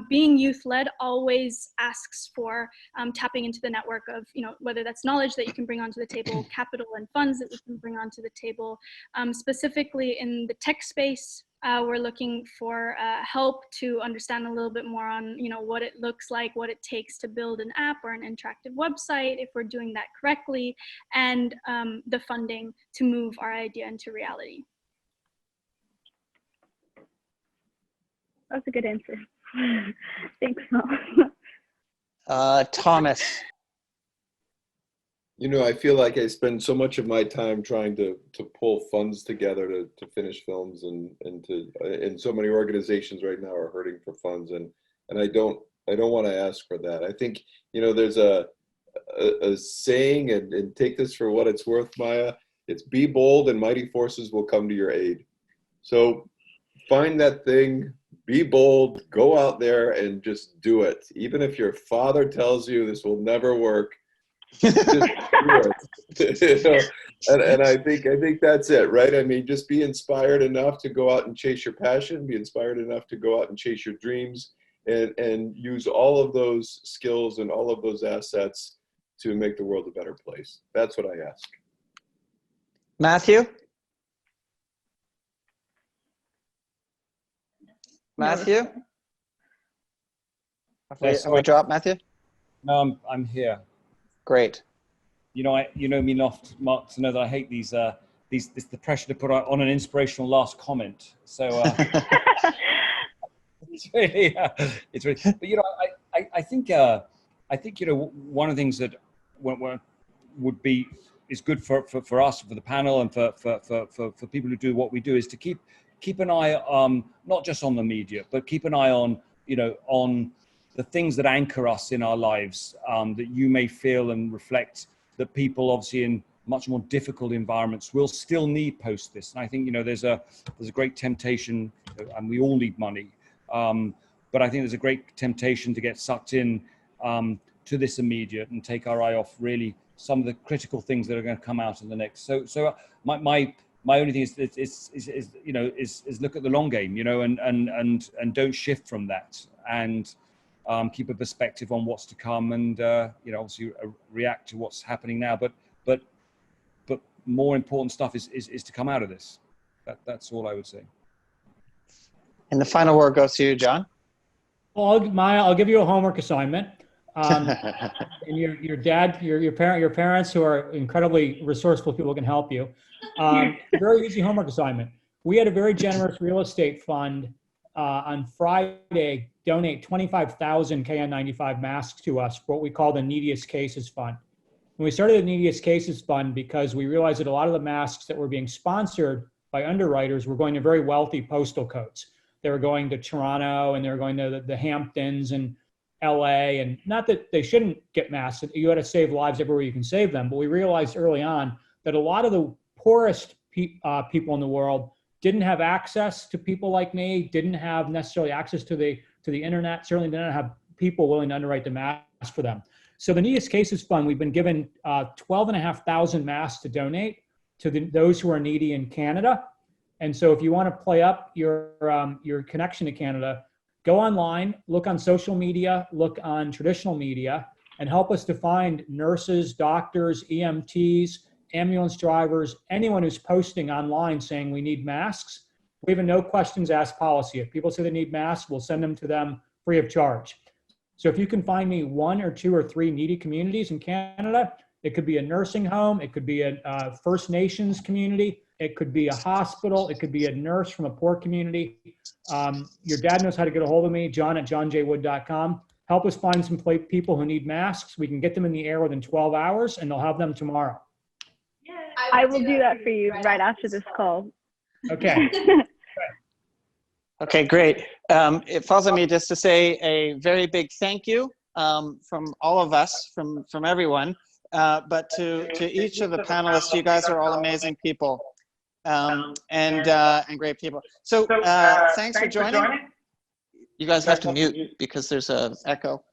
being youth-led always asks for tapping into the network of, whether that's knowledge that you can bring onto the table, capital and funds that we can bring onto the table. Specifically in the tech space, we're looking for help to understand a little bit more on, what it looks like, what it takes to build an app or an interactive website, if we're doing that correctly, and the funding to move our idea into reality. That's a good answer. Thanks, Mom. Thomas. I feel like I spend so much of my time trying to pull funds together to finish films, and so many organizations right now are hurting for funds, and I don't want to ask for that. I think there's a saying, and take this for what it's worth, Maya. It's be bold and mighty forces will come to your aid. So find that thing, be bold, go out there and just do it. Even if your father tells you this will never work, just do it. And I think that's it, right? I mean, just be inspired enough to go out and chase your passion, be inspired enough to go out and chase your dreams, and use all of those skills and all of those assets to make the world a better place. That's what I ask. Matthew? Matthew? Have we dropped Matthew? No, I'm here. Great. You know me enough, Mark, to know that I hate the pressure to put on an inspirational last comment. So it's really, but I think one of the things that is good for us, for the panel, and for people who do what we do, is to keep an eye not just on the media, but keep an eye on on the things that anchor us in our lives, that you may feel and reflect that people obviously in much more difficult environments will still need post this. And I think there's a great temptation, and we all need money, but I think there's a great temptation to get sucked in to this immediate and take our eye off really some of the critical things that are going to come out in the next. So my only thing is look at the long game, and don't shift from that, and keep a perspective on what's to come, and obviously react to what's happening now. But more important stuff is to come out of this. That's all I would say. And the final word goes to you, John. Well, Maya, I'll give you a homework assignment. And your dad, your parents, who are incredibly resourceful people, can help you. Very easy homework assignment. We had a very generous real estate fund on Friday donate 25,000 KN95 masks to us for what we call the Neediest Cases Fund. And we started the Neediest Cases Fund because we realized that a lot of the masks that were being sponsored by underwriters were going to very wealthy postal codes. They were going to Toronto, and they were going to the Hamptons and LA, and not that they shouldn't get masks. You got to save lives everywhere you can save them. But we realized early on that a lot of the poorest people in the world didn't have access to people like me, didn't have necessarily access to the to the internet. Certainly they don't have people willing to underwrite the mask for them. So the Neediest Cases Fund, we've been given 12,500 masks to donate to those who are needy in Canada. And so if you want to play up your connection to Canada, go online, look on social media, look on traditional media, and help us to find nurses, doctors, EMTs, ambulance drivers, anyone who's posting online saying we need masks. We have a no questions asked policy. If people say they need masks, we'll send them to them free of charge. So if you can find me 1 or 2 or 3 needy communities in Canada, it could be a nursing home, it could be a First Nations community, it could be a hospital, it could be a nurse from a poor community. Your dad knows how to get a hold of me, john@johnjwood.com. Help us find some people who need masks. We can get them in the air within 12 hours and they'll have them tomorrow. I will do that for you right after this call. Okay. Okay, great. It falls on me just to say a very big thank you from all of us, from everyone, but to each of the panelists. You guys are all amazing people and great people. So thanks for joining. You guys have to mute because there's an echo.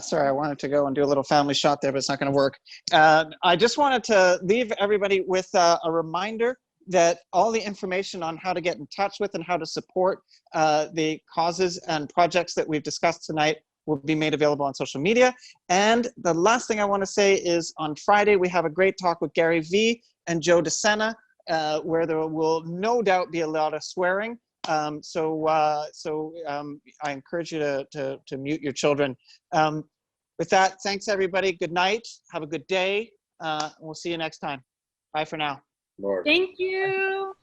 Sorry, I wanted to go and do a little family shot there, but it's not going to work. I just wanted to leave everybody with a reminder that all the information on how to get in touch with and how to support the causes and projects that we've discussed tonight will be made available on social media. And the last thing I want to say is on Friday, we have a great talk with Gary Vee and Joe DeSena, where there will no doubt be a lot of swearing. So I encourage you to mute your children. With that, thanks everybody. Good night. Have a good day. We'll see you next time. Bye for now. Thank you.